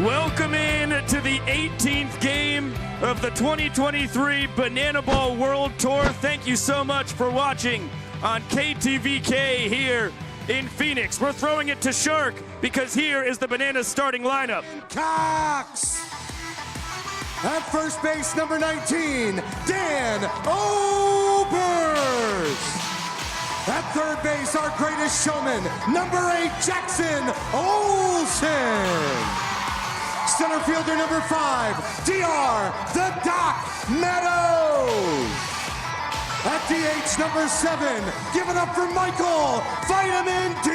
Welcome in to the 18th game of the 2023 Banana Ball World Tour. Thank you so much for watching on KTVK here in Phoenix. We're throwing it to Shark because here is the Bananas starting lineup. Cox. At first base, number 19, Dan Obers. At third base, our greatest showman, number 8, Jackson Olsen. Center fielder number 5, DR the Doc Meadows. At DH number 7, give it up for Michael Vitamin D.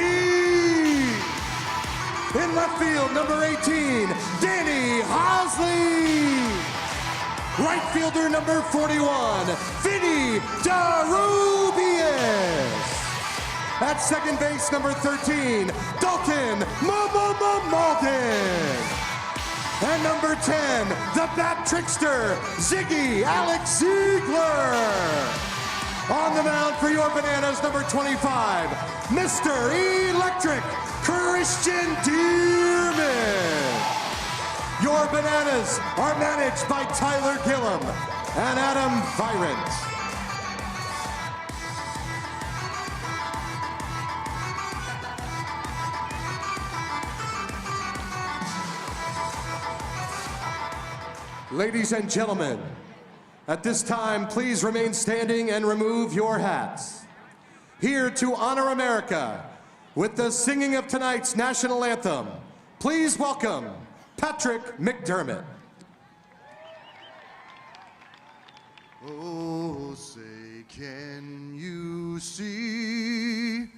In left field number 18, Danny Hosley. Right fielder number 41, Vinny Darubius. At second base number 13, Dalton Malden. And number 10, the Bat Trickster, Ziggy Alex Ziegler. On the mound for your Bananas, number 25, Mr. Electric, Christian Dearman. Your Bananas are managed by Tyler Gillum and Adam Virant. Ladies and gentlemen, at this time, please remain standing and remove your hats. Here to honor America with the singing of tonight's national anthem, please welcome Patrick McDermott. Oh, say, can you see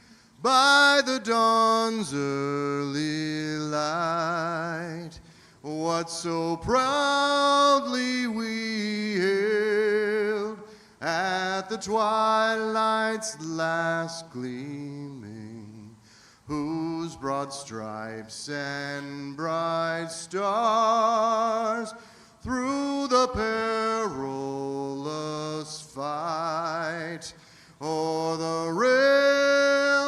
by the dawn's early light what so proudly we hailed at the twilight's last gleaming, whose broad stripes and bright stars through the perilous fight o'er the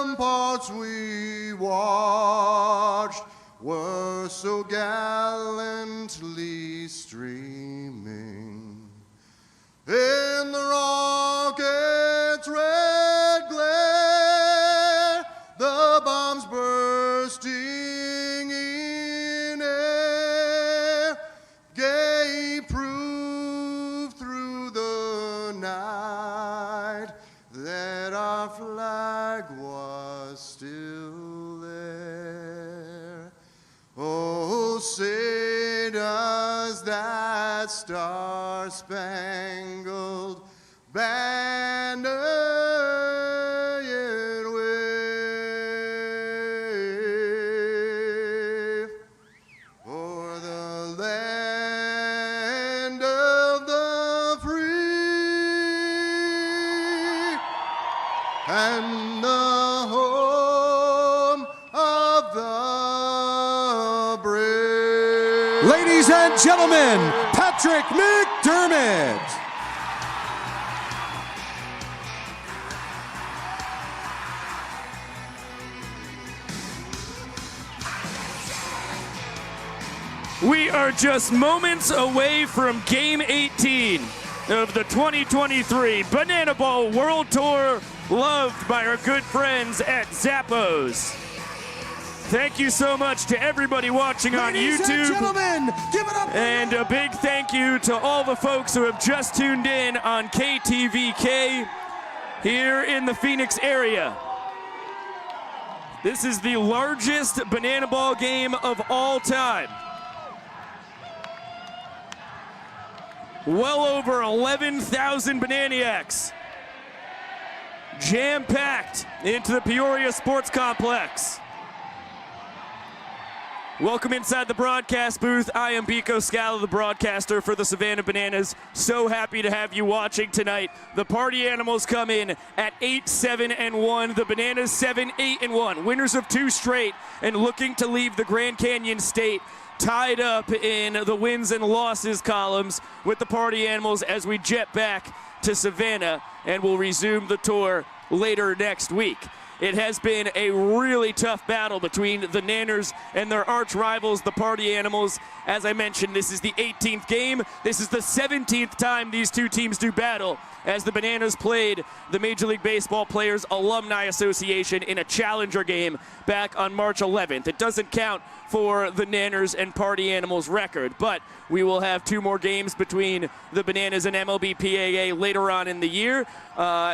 ramparts we watched were so gallantly streaming. In the rocket's red glare, the bombs bursting in air gave proof through the night that our flag was still there. Oh, say does that star-spangled banner yet wave o'er the land of the free and the home of the brave? Ladies and gentlemen, Patrick McDermott. We are just moments away from Game 18 of the 2023 Banana Ball World Tour, loved by our good friends at Zappos. Thank you so much to everybody watching on Ladies YouTube. and gentlemen, give it up for And a big thank you to all the folks who have just tuned in on KTVK here in the Phoenix area. This is the largest banana ball game of all time. Well over 11,000 Bananiacs jam-packed into the Peoria Sports Complex. Welcome inside the broadcast booth. I am Biko Scala, the broadcaster for the Savannah Bananas. So happy to have you watching tonight. The Party Animals come in at 8-7-1. The Bananas 7-8-1. Winners of 2 straight and looking to leave the Grand Canyon State tied up in the wins and losses columns with the Party Animals as we jet back to Savannah and will resume the tour later next week. It has been a really tough battle between the Nanners and their arch rivals, the Party Animals. As I mentioned, this is the 18th game. This is the 17th time these two teams do battle, as the Bananas played the Major League Baseball Players Alumni Association in a challenger game back on March 11th. It doesn't count for the Nanners and Party Animals record, but we will have 2 more games between the Bananas and MLBPAA later on in the year,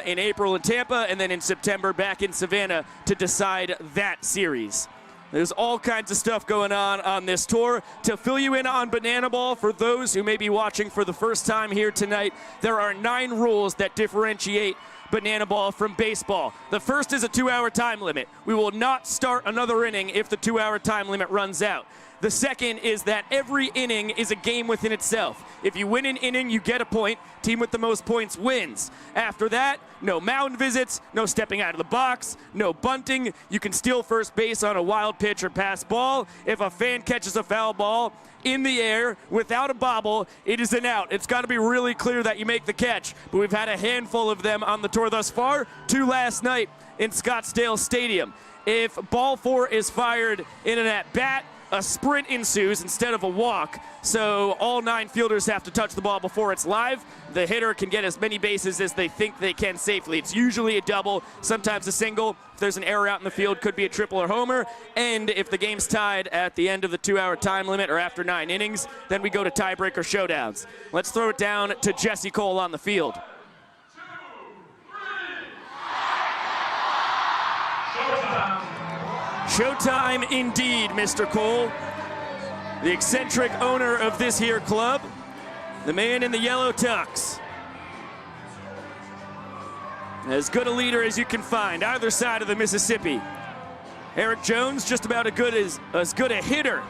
in April in Tampa, and then in September back in Savannah to decide that series. There's all kinds of stuff going on this tour. To fill you in on Banana Ball, for those who may be watching for the first time here tonight, there are 9 rules that differentiate Banana Ball from baseball. The first is a 2-hour time limit. We will not start another inning if the 2-hour time limit runs out. The second is that every inning is a game within itself. If you win an inning, you get a point. Team with the most points wins. After that, no mound visits, no stepping out of the box, no bunting. You can steal first base on a wild pitch or pass ball. If a fan catches a foul ball in the air without a bobble, it is an out. It's got to be really clear that you make the catch. But we've had a handful of them on the tour thus far. 2 last night in Scottsdale Stadium. If ball 4 is fired in an at-bat, a sprint ensues instead of a walk, so all 9 fielders have to touch the ball before it's live. The hitter can get as many bases as they think they can safely. It's usually a double, sometimes a single. If there's an error out in the field, could be a triple or homer. And if the game's tied at the end of the 2-hour time limit or after 9 innings, then we go to tiebreaker showdowns. Let's throw it down to Jesse Cole on the field. Showtime indeed, Mr. Cole. The eccentric owner of this here club, the man in the yellow tux. As good a leader as you can find, either side of the Mississippi. Eric Jones, just about as good a hitter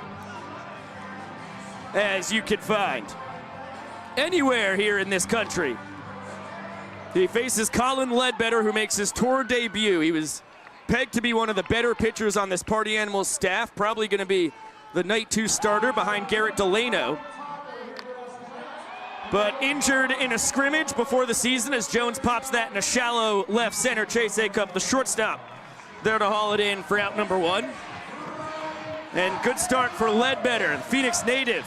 as you can find anywhere here in this country. He faces Colin Ledbetter, who makes his tour debut. He was pegged to be one of the better pitchers on this Party Animals staff, probably going to be the night 2 starter behind Garrett Delano. But injured in a scrimmage before the season as Jones pops that in a shallow left center. Chase Acup, the shortstop, there to haul it in for out number 1. And good start for Ledbetter, the Phoenix native.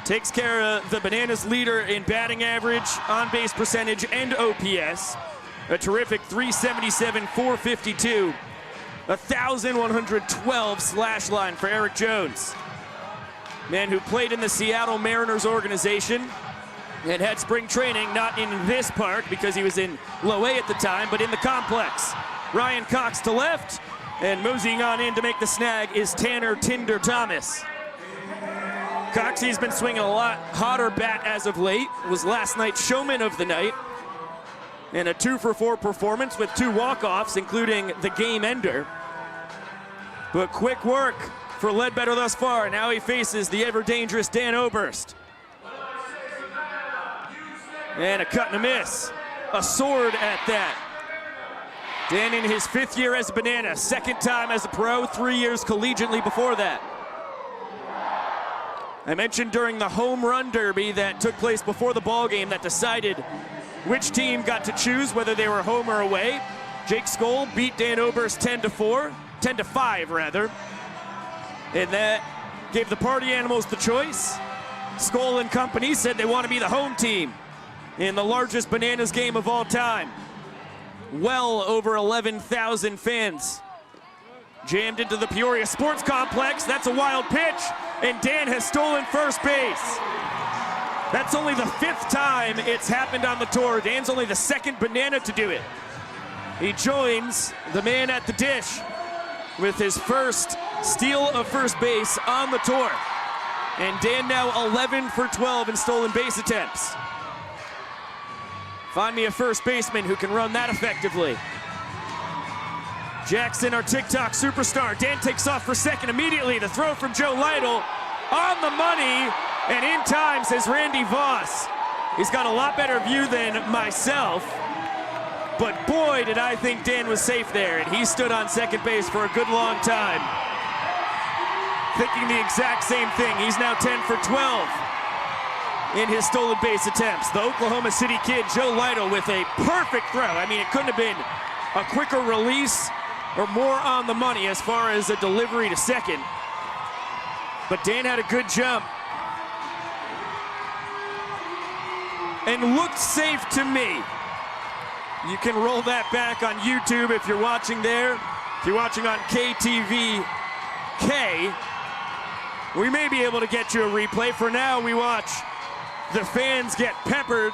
Takes care of the Bananas leader in batting average, on-base percentage, and OPS. A terrific 377, 452, 1,112 slash line for Eric Jones. Man who played in the Seattle Mariners organization and had spring training, not in this park because he was in Low A at the time, but in the complex. Ryan Cox to left, and moseying on in to make the snag is Tanner Tinder Thomas. Coxie's been swinging a lot hotter bat as of late. Was last night's showman of the night. And a 2-for-4 performance with 2 walk-offs, including the game ender. But quick work for Ledbetter thus far. Now he faces the ever-dangerous Dan Oberst. And a cut and a miss. A sword at that. Dan in his 5th year as a Banana, 2nd time as a pro, 3 years collegiately before that. I mentioned during the home run derby that took place before the ball game that decided which team got to choose whether they were home or away. Jake Skoll beat Dan Oberst 10-5 rather. And that gave the Party Animals the choice. Skoll and company said they want to be the home team in the largest Bananas game of all time. Well over 11,000 fans jammed into the Peoria Sports Complex. That's a wild pitch, and Dan has stolen first base. That's only the 5th time it's happened on the tour. Dan's only the 2nd Banana to do it. He joins the man at the dish with his first steal of first base on the tour. And Dan now 11 for 12 in stolen base attempts. Find me a first baseman who can run that effectively. Jackson, our TikTok superstar. Dan takes off for second immediately. The throw from Joe Lytle on the money, and in time, says Randy Voss. He's got a lot better view than myself, but boy, did I think Dan was safe there, and he stood on second base for a good long time, thinking the exact same thing. He's now 10 for 12 in his stolen base attempts. The Oklahoma City kid, Joe Lytle, with a perfect throw. I mean, it couldn't have been a quicker release or more on the money as far as a delivery to second. But Dan had a good jump and looked safe to me. You can roll that back on YouTube if you're watching there. If you're watching on KTVK, we may be able to get you a replay. For now, we watch the fans get peppered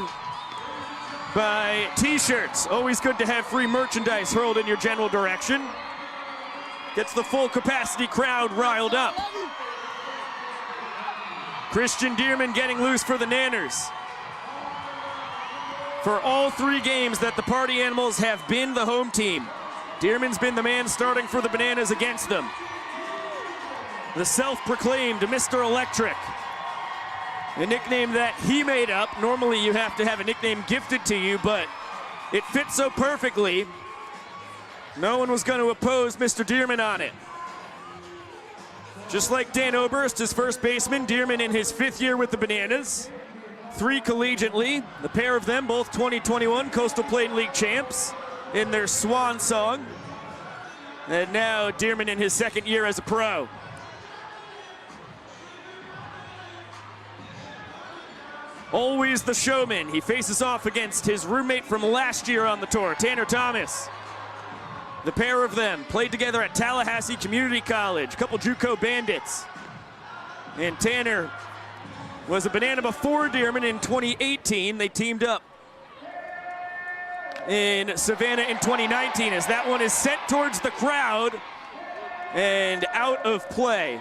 by t-shirts. Always good to have free merchandise hurled in your general direction. Gets the full capacity crowd riled up. Christian Dearman getting loose for the Nanners. For all 3 games that the Party Animals have been the home team, Dearman's been the man starting for the Bananas against them. The self-proclaimed Mr. Electric, a nickname that he made up. Normally you have to have a nickname gifted to you, but it fits so perfectly, no one was going to oppose Mr. Dearman on it. Just like Dan Oberst, his first baseman, Dearman in his 5th year with the Bananas. 3 collegiately, the pair of them both 2021 Coastal Plain League champs in their swan song. And now Dearman in his 2nd year as a pro. Always the showman. He faces off against his roommate from last year on the tour, Tanner Thomas. The pair of them played together at Tallahassee Community College, a couple JUCO bandits. And Tanner was a Banana before Dearman in 2018. They teamed up in Savannah in 2019 as that one is sent towards the crowd and out of play,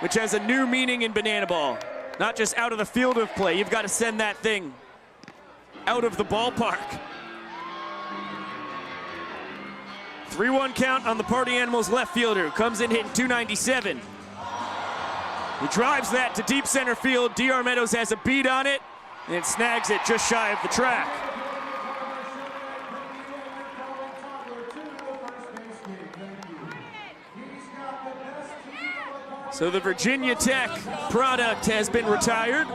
which has a new meaning in Banana Ball. Not just out of the field of play, you've got to send that thing out of the ballpark. 3-1 count on the Party Animals left fielder, who comes in hitting .297. He drives that to deep center field. D.R. Meadows has a beat on it and snags it just shy of the track. So the Virginia Tech product has been retired.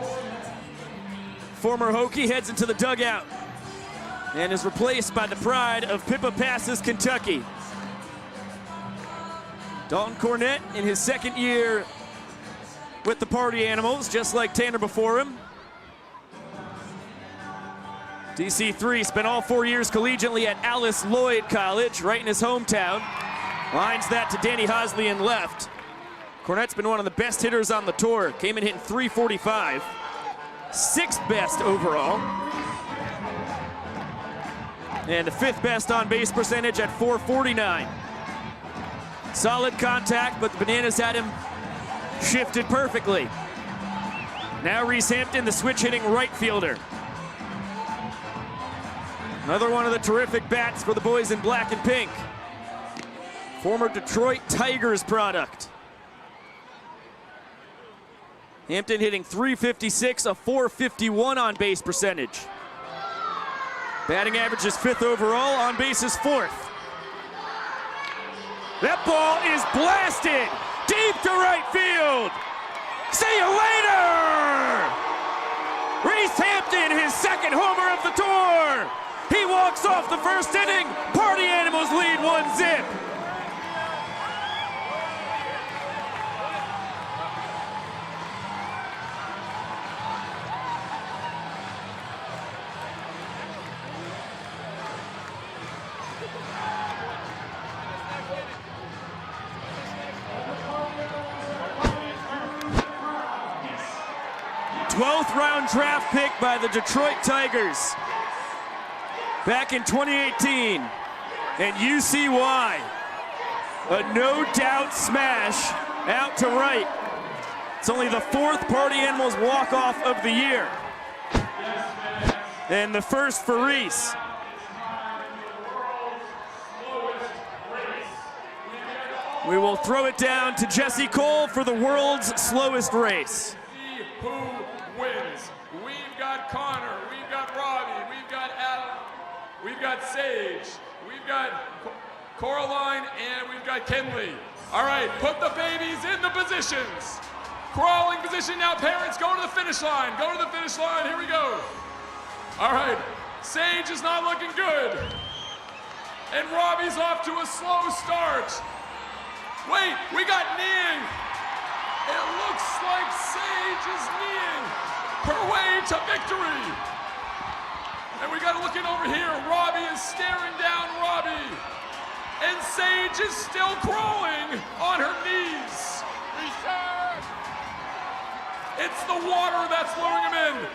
Former Hokie heads into the dugout and is replaced by the pride of Pippa Passes, Kentucky. Dalton Cornett in his 2nd year with the Party Animals, just like Tanner before him. DC3 spent all 4 years collegiately at Alice Lloyd College, right in his hometown. Lines that to Danny Hosley in left. Cornett's been one of the best hitters on the tour. Came in hitting .345. 6th best overall. And the 5th best on base percentage at .449. Solid contact, but the Bananas had him shifted perfectly. Now Reese Hampton, the switch hitting right fielder. Another one of the terrific bats for the boys in black and pink. Former Detroit Tigers product. Hampton hitting .356, a .451 on base percentage. Batting average is 5th overall, on base is 4th. That ball is blasted deep to right field. See you later! Reese Hampton, his 2nd homer of the tour. He walks off the 1st inning. Party Animals lead 1-0. Round draft pick by the Detroit Tigers back in 2018, and you see why. A no-doubt smash out to right. It's only the 4th Party Animals walk-off of the year, and the 1st for Reese. We will throw it down to Jesse Cole for the world's slowest race. See who wins. We've got Connor, we've got Robbie, we've got Adam, we've got Sage, we've got Coraline, and we've got Kenley. All right, put the babies in the positions. Crawling position now, parents, go to the finish line. Go to the finish line, here we go. All right, Sage is not looking good. And Robbie's off to a slow start. Wait, we got kneeing. It looks like Sage is kneeing her way to victory. And we got to look in over here. Robbie is staring down Robbie. And Sage is still crawling on her knees. It's the water that's luring him in.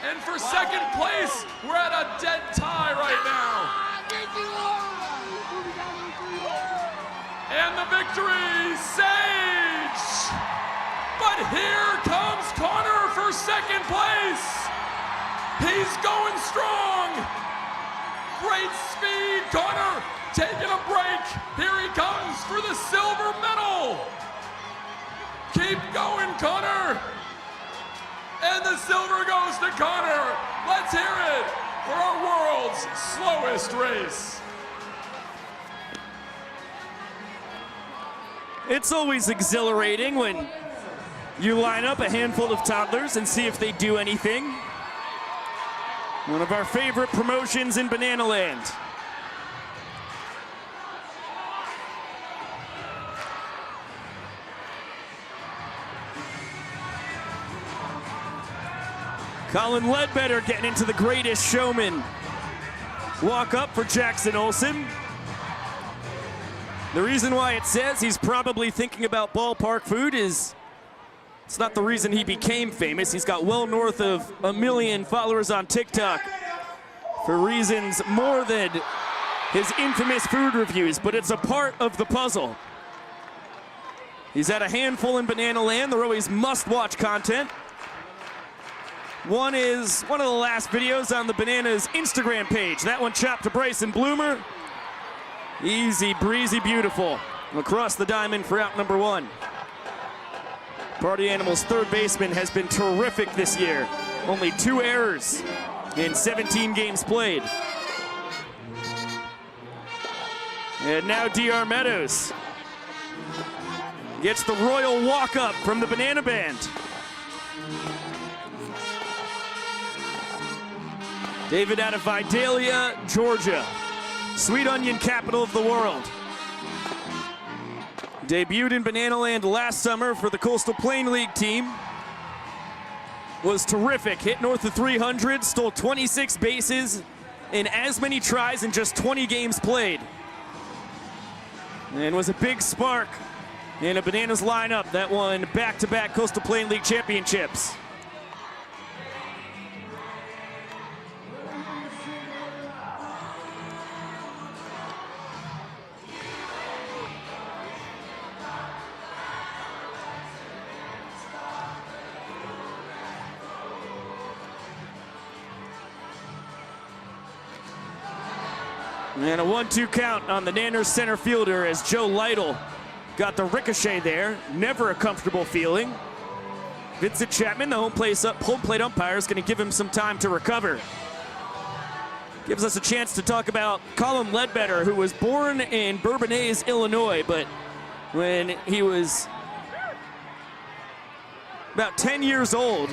And for second place, we're at a dead tie right now. And the victory, Sage! But here comes Connor for second place. He's going strong. Great speed, Connor taking a break. Here he comes for the silver medal. Keep going, Connor. And the silver goes to Connor. Let's hear it for our world's slowest race. It's always exhilarating when you line up a handful of toddlers and see if they do anything. One of our favorite promotions in Banana Land. Colin Ledbetter getting into the greatest showman walk up for Jackson Olsen. The reason why it says he's probably thinking about ballpark food is it's not the reason he became famous. He's got well north of 1 million followers on TikTok for reasons more than his infamous food reviews, but it's a part of the puzzle. He's had a handful in Banana Land. They're always must-watch content. One is one of the last videos on the Bananas Instagram page. That one chopped to Bryson Bloomer. Easy, breezy, beautiful. Across the diamond for out number 1. Party Animals' third baseman has been terrific this year. Only 2 errors in 17 games played. And now DR Meadows gets the royal walk-up from the Banana Band. David out of Vidalia, Georgia. Sweet onion capital of the world. Debuted in Banana Land last summer for the Coastal Plain League team. Was terrific, hit north of 300, stole 26 bases in as many tries in just 20 games played. And was a big spark in a Bananas lineup that won back-to-back Coastal Plain League championships. And a 1-2 count on the Nanners center fielder as Joe Lytle got the ricochet there. Never a comfortable feeling. Vincent Chapman, the home plate umpire, is going to give him some time to recover. Gives us a chance to talk about Colin Ledbetter, who was born in Bourbonnais, Illinois, but when he was about 10 years old,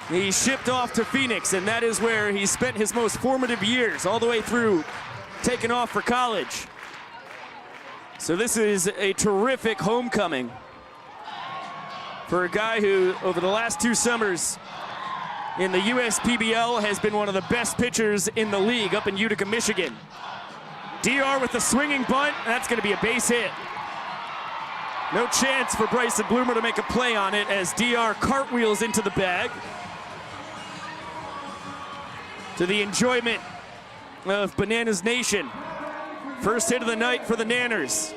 he shipped off to Phoenix, and that is where he spent his most formative years, all the way through taking off for college. So this is a terrific homecoming for a guy who, over the last 2 summers in the USPBL, has been one of the best pitchers in the league up in Utica, Michigan. DR with the swinging bunt, that's going to be a base hit. No chance for Bryson Bloomer to make a play on it as DR cartwheels into the bag. To the enjoyment of Bananas Nation. First hit of the night for the Nanners.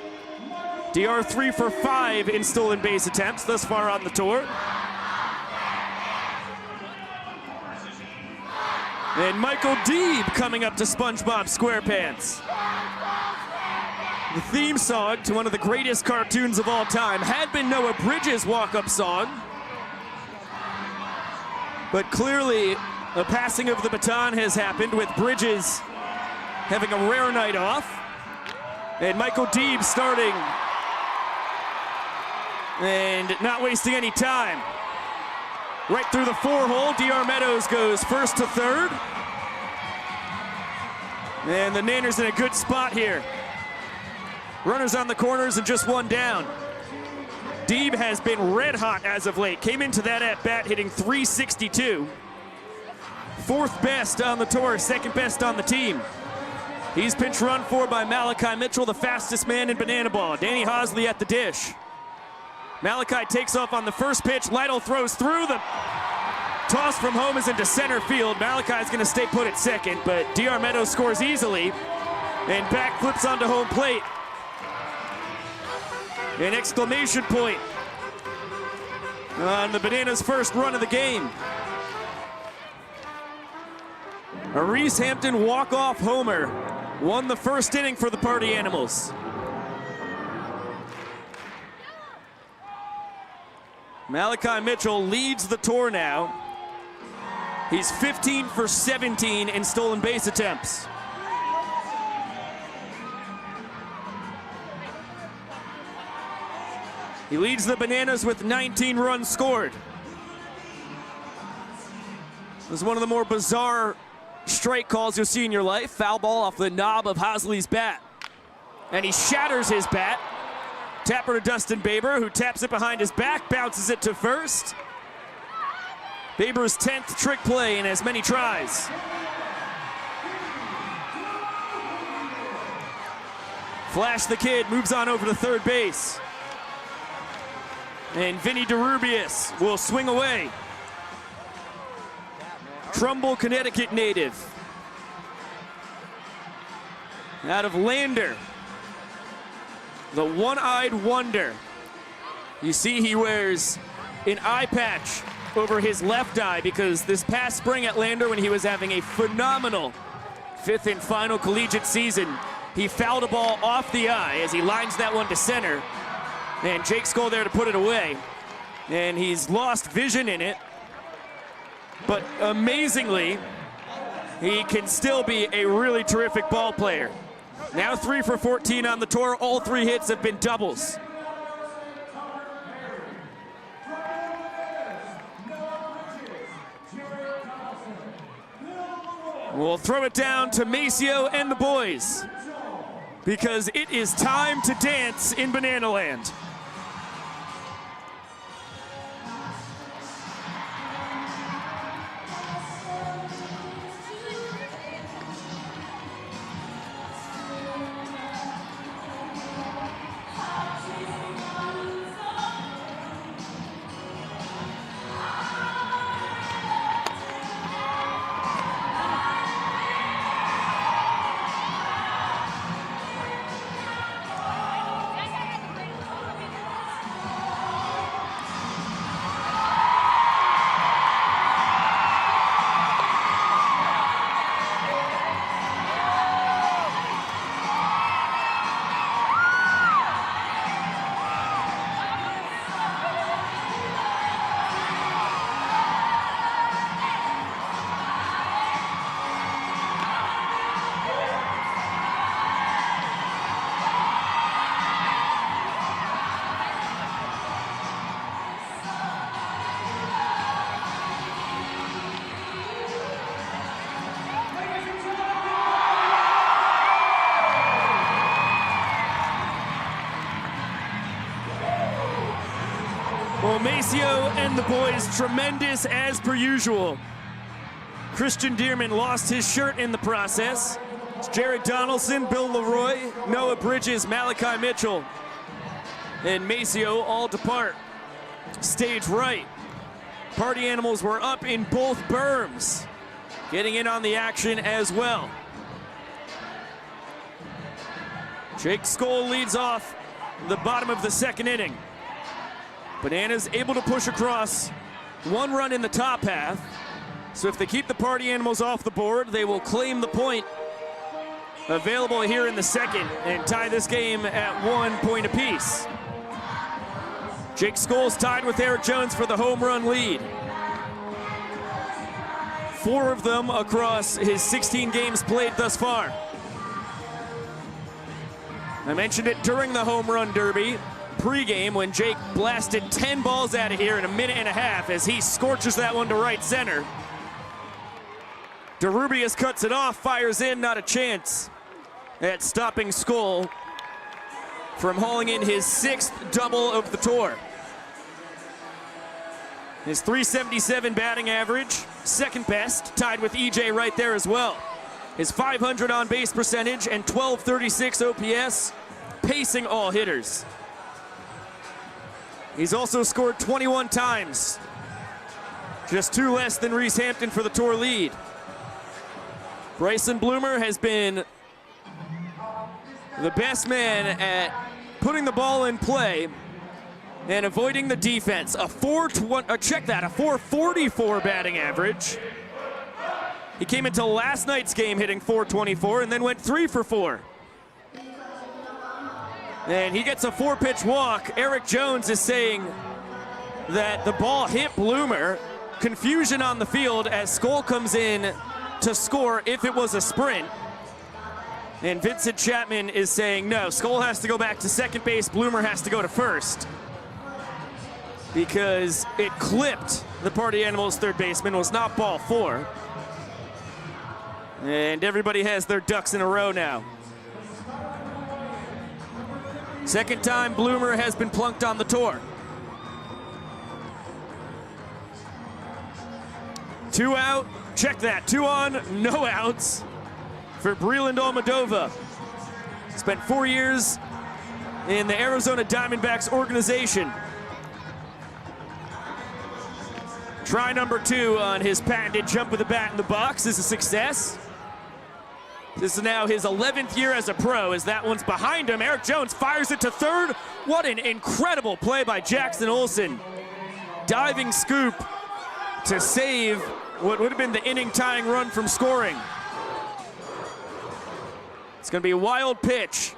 DR 3 for 5 in stolen base attempts thus far on the tour. And Michael Deeb coming up to SpongeBob SquarePants. The theme song to one of the greatest cartoons of all time had been Noah Bridges' walk-up song. But clearly, a passing of the baton has happened with Bridges having a rare night off. And Michael Deeb starting and not wasting any time. Right through the 4-hole, DR Meadows goes first to third. And the Nanners in a good spot here. Runners on the corners and just one down. Deeb has been red hot as of late. Came into that at bat hitting .362. Fourth best on the tour, second best on the team. He's pinch run for by Malachi Mitchell, the fastest man in banana ball. Danny Hosley at the dish. Malachi takes off on the first pitch. Lytle throws through. The toss from home is into center field. Malachi's going to stay put at second, but DR Meadows scores easily and back flips onto home plate. An exclamation point on the Bananas' first run of the game. A Reese Hampton walk-off homer won the first inning for the Party Animals. Malachi Mitchell leads the tour now. He's 15 for 17 in stolen base attempts. He leads the Bananas with 19 runs scored. This is one of the more bizarre strike calls you'll see in your life. Foul ball off the knob of Hosley's bat. And he shatters his bat. Tapper to Dustin Baber, who taps it behind his back, bounces it to first. Baber's 10th trick play in as many tries. Flash the Kid moves on over to third base. And Vinny DeRubius will swing away. Trumbull, Connecticut native. Out of Lander. The one-eyed wonder. You see he wears an eye patch over his left eye because this past spring at Lander, when he was having a phenomenal fifth and final collegiate season, he fouled a ball off the eye as he lines that one to center. And Jake Skoll there to put it away. And he's lost vision in it. But amazingly, he can still be a really terrific ball player. Now 3 for 14 on the tour. All 3 hits have been doubles. We'll throw it down to Maceo and the boys because it is time to dance in Banana Land. Well, Maceo and the boys, tremendous as per usual. Christian Dearman lost his shirt in the process. It's Jared Donaldson, Bill Leroy, Noah Bridges, Malachi Mitchell, and Maceo all depart. Stage right. Party Animals were up in both berms, getting in on the action as well. Jake Skoll leads off the bottom of the second inning. Bananas able to push across, 1 run in the top half. So if they keep the Party Animals off the board, they will claim the point available here in the second and tie this game at 1 point apiece. Jake Scholes tied with Eric Jones for the home run lead. 4 of them across his 16 games played thus far. I mentioned it during the home run derby pregame when Jake blasted 10 balls out of here in a minute and a half as he scorches that one to right center. DeRubius cuts it off, fires in, not a chance at stopping Skoll from hauling in his 6th double of the tour. His .377 batting average, second best, tied with EJ right there as well. His .500 on base percentage and .1236 OPS, pacing all hitters. He's also scored 21 times, just 2 less than Reese Hampton for the tour lead. Bryson Bloomer has been the best man at putting the ball in play and avoiding the defense. A 444 batting average. He came into last night's game hitting .424 and then went 3 for 4. And he gets a 4-pitch walk. Eric Jones is saying that the ball hit Bloomer. Confusion on the field as Skoll comes in to score if it was a sprint. And Vincent Chapman is saying no, Skoll has to go back to second base, Bloomer has to go to first. Because it clipped the Party Animals third baseman, was not ball 4. And everybody has their ducks in a row now. Second time Bloomer has been plunked on the tour. 2 out, check that, 2 on, no outs for Breland Almodovar. Spent 4 years in the Arizona Diamondbacks organization. Try number 2 on his patented jump with the bat in the box is a success. This is now his 11th year as a pro as that one's behind him. Eric Jones fires it to third. What an incredible play by Jackson Olsen. Diving scoop to save what would have been the inning tying run from scoring. It's gonna be a wild pitch.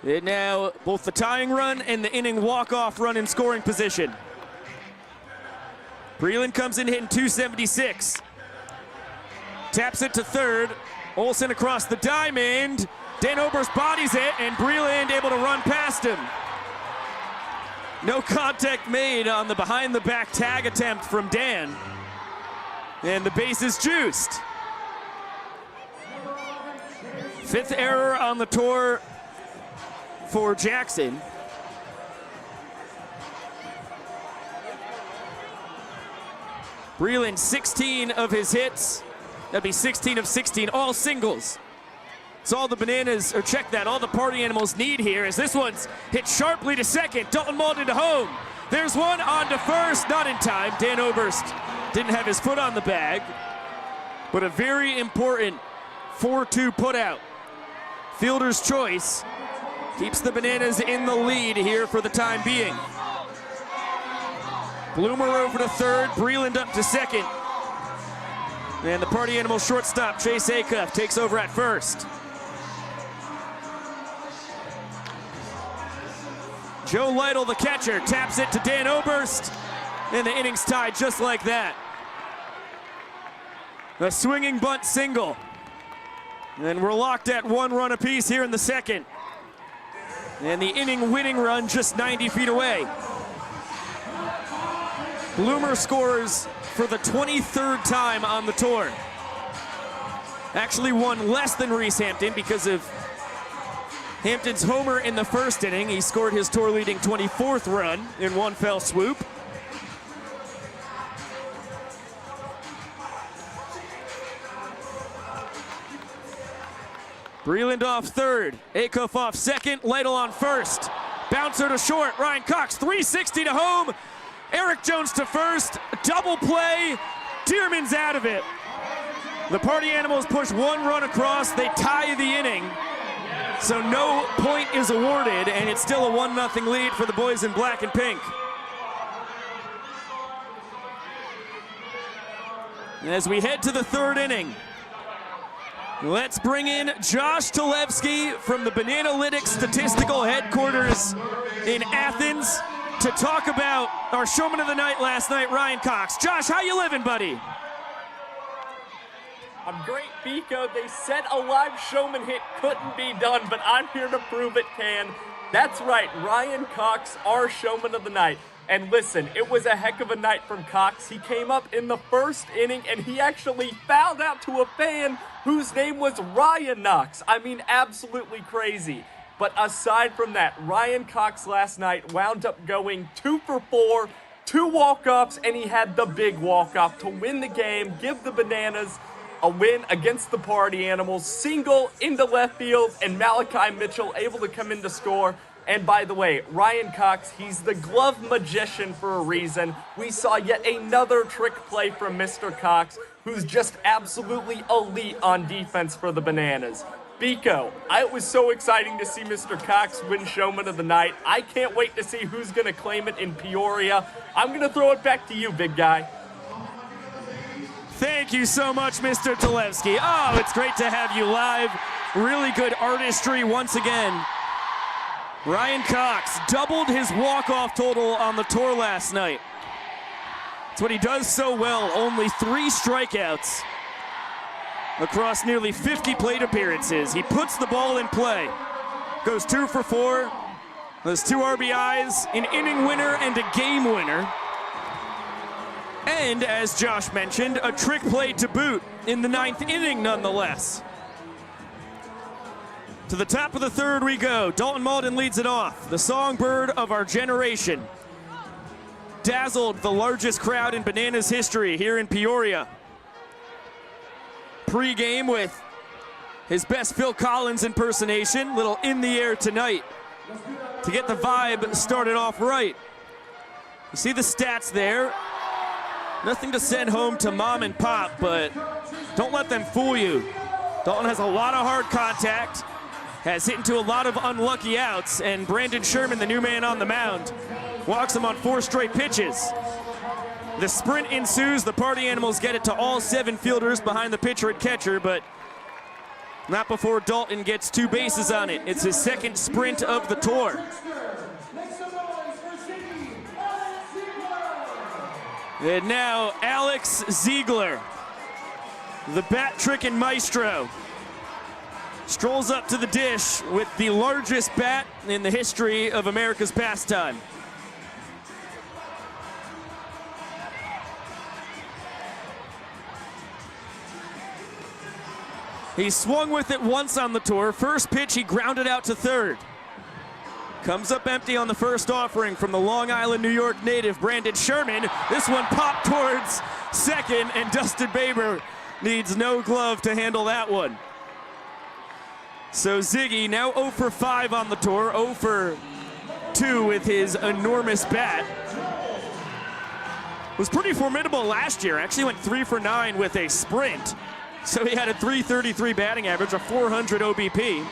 And now both the tying run and the inning walk-off run in scoring position. Breland comes in hitting .276. Taps it to third. Olsen across the diamond. Dan Oberst bodies it, and Breland able to run past him. No contact made on the behind-the-back tag attempt from Dan. And the base is juiced. 5th error on the tour for Jackson. Breland, 16 of his hits. That'd be 16 of 16, all singles. It's all the Bananas, or check that, all the Party Animals need here as this one's hit sharply to second. Dalton Malden to home. There's one on to first, not in time. Dan Oberst didn't have his foot on the bag, but a very important 4-2 putout. Fielder's choice keeps the Bananas in the lead here for the time being. Bloomer over to third, Breland up to second. And the Party Animals shortstop, Chase Acuff, takes over at first. Joe Lytle, the catcher, taps it to Dan Oberst, and the inning's tied just like that. A swinging bunt single. And we're locked at 1 run apiece here in the second. And the inning winning run just 90 feet away. Bloomer scores for the 23rd time on the tour. Actually one less than Reese Hampton because of Hampton's homer in the first inning. He scored his tour-leading 24th run in one fell swoop. Breland off third, Acuff off second, Lytle on first. Bouncer to short, Ryan Cox 360 to home. Eric Jones to first, double play, Dearman's out of it. The Party Animals push 1 run across, they tie the inning. So no point is awarded, and it's still a 1-0 lead for the boys in black and pink. And as we head to the 3rd inning, Let's bring in Josh Talevsky from the Bananalytics Statistical Headquarters in Athens to talk about our showman of the night last night, Ryan Cox. Josh, how you living, buddy? I'm great, Biko. They said a live showman hit couldn't be done, but I'm here to prove it can. That's right, Ryan Cox, our showman of the night. And listen, it was a heck of a night from Cox. He came up in the first inning, and he actually fouled out to a fan whose name was Ryan Knox. I mean, absolutely crazy. But aside from that, Ryan Cox last night wound up going 2 for 4, 2 walk-offs, and he had the big walk-off to win the game, give the Bananas a win against the Party Animals, single into left field, and Malachi Mitchell able to come in to score. And by the way, Ryan Cox, he's the glove magician for a reason. We saw yet another trick play from Mr. Cox, who's just absolutely elite on defense for the Bananas. Biko, it was so exciting to see Mr. Cox win Showman of the Night. I can't wait to see who's going to claim it in Peoria. I'm going to throw it back to you, big guy. Thank you so much, Mr. Talevsky. Oh, it's great to have you live. Really good artistry once again. Ryan Cox doubled his walk-off total on the tour last night. It's what he does so well, only 3 strikeouts across nearly 50 plate appearances. He puts the ball in play, goes 2 for 4, has 2 RBIs, an inning winner and a game winner. And, as Josh mentioned, a trick play to boot in the 9th inning nonetheless. To the top of the 3rd we go. Dalton Malden leads it off. The songbird of our generation. Dazzled the largest crowd in Bananas history here in Peoria. Pre-game with his best Phil Collins impersonation. Little In the Air Tonight to get the vibe started off right. You see the stats there. Nothing to send home to mom and pop, but don't let them fool you. Dalton has a lot of hard contact, has hit into a lot of unlucky outs, and Brandon Sherman, the new man on the mound, walks him on 4 straight pitches. The sprint ensues. The Party Animals get it to all 7 fielders behind the pitcher and catcher, but not before Dalton gets 2 bases on it. It's his 2nd sprint of the tour. And now Alex Ziegler, the bat-tricking maestro, strolls up to the dish with the largest bat in the history of America's pastime. He swung with it once on the tour. First pitch, he grounded out to 3rd. Comes up empty on the first offering from the Long Island, New York native, Brandon Sherman. This one popped towards 2nd, and Dustin Baber needs no glove to handle that one. So Ziggy now 0 for 5 on the tour, 0 for 2 with his enormous bat. Was pretty formidable last year. Actually went 3 for 9 with a sprint. So he had a .333 batting average, a .400 OBP.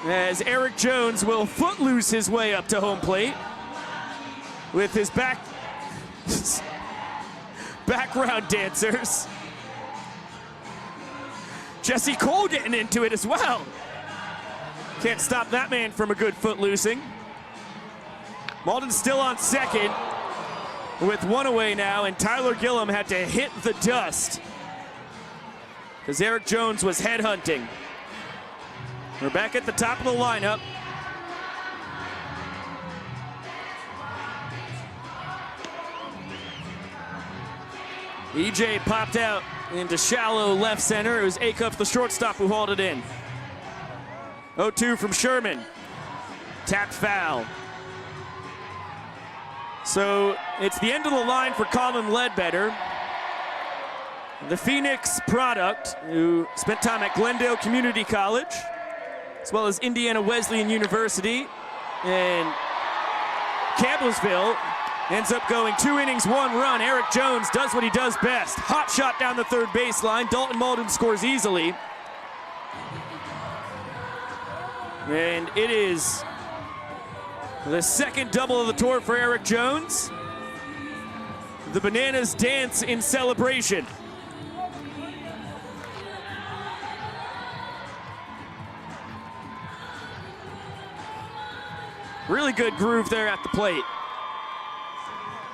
As Eric Jones will footloose his way up to home plate with his background dancers. Jesse Cole getting into it as well. Can't stop that man from a good footloosing. Malden's still on 2nd with 1 away now, and Tyler Gillum had to hit the dust because Eric Jones was headhunting. We're back at the top of the lineup. EJ popped out into shallow left center. It was Acuff, the shortstop, who hauled it in. 0-2 from Sherman. Tap foul. So it's the end of the line for Colin Ledbetter, the Phoenix product, who spent time at Glendale Community College, as well as Indiana Wesleyan University and Campbellsville. Ends up going 2 innings, 1 run. Eric Jones does what he does best. Hot shot down the 3rd baseline. Dalton Malden scores easily. And it is the 2nd double of the tour for Eric Jones. The Bananas dance in celebration. Really good groove there at the plate.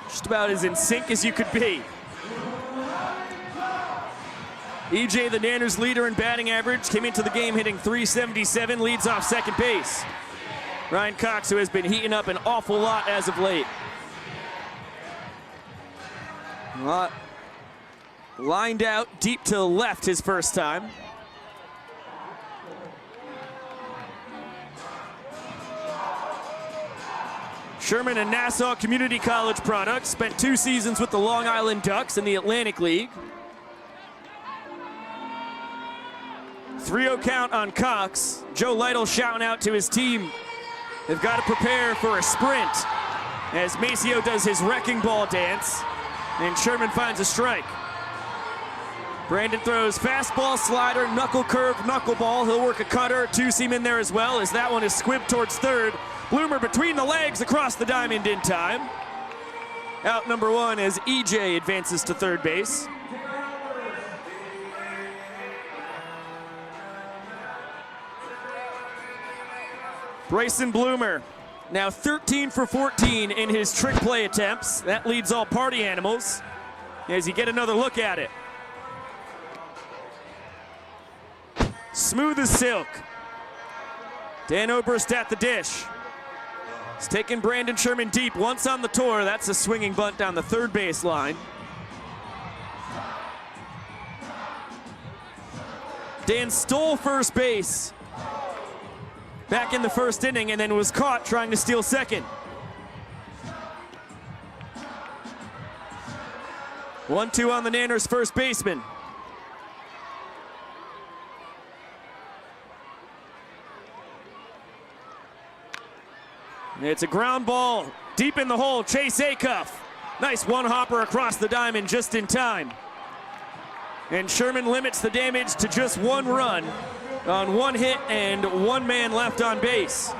Just about as in sync as you could be. EJ, the Nanners leader in batting average, came into the game hitting .377, leads off second base. Ryan Cox, who has been heating up an awful lot as of late. Lined out deep to the left his first time. Sherman, a Nassau Community College product, spent 2 seasons with the Long Island Ducks in the Atlantic League. 3-0 count on Cox. Joe Lytle shouting out to his team. They've got to prepare for a sprint as Maceo does his wrecking ball dance, and Sherman finds a strike. Brandon throws fastball, slider, knuckle curve, knuckleball. He'll work a cutter, 2-seam in there as well, as that one is squibbed towards third. Bloomer between the legs across the diamond in time. Out number 1 as EJ advances to third base. Bryson Bloomer, now 13 for 14 in his trick play attempts. That leads all party animals as you get another look at it. Smooth as silk. Dan Oberst at the dish. He's taking Brandon Sherman deep once on the tour. That's a swinging bunt down the third base line. Dan stole first base back in the first inning and then was caught trying to steal second. 1-2 on the Nanners first baseman. It's a ground ball deep in the hole. Chase Acuff. Nice one-hopper across the diamond just in time. And Sherman limits the damage to just 1 run on 1 hit and 1 man left on base.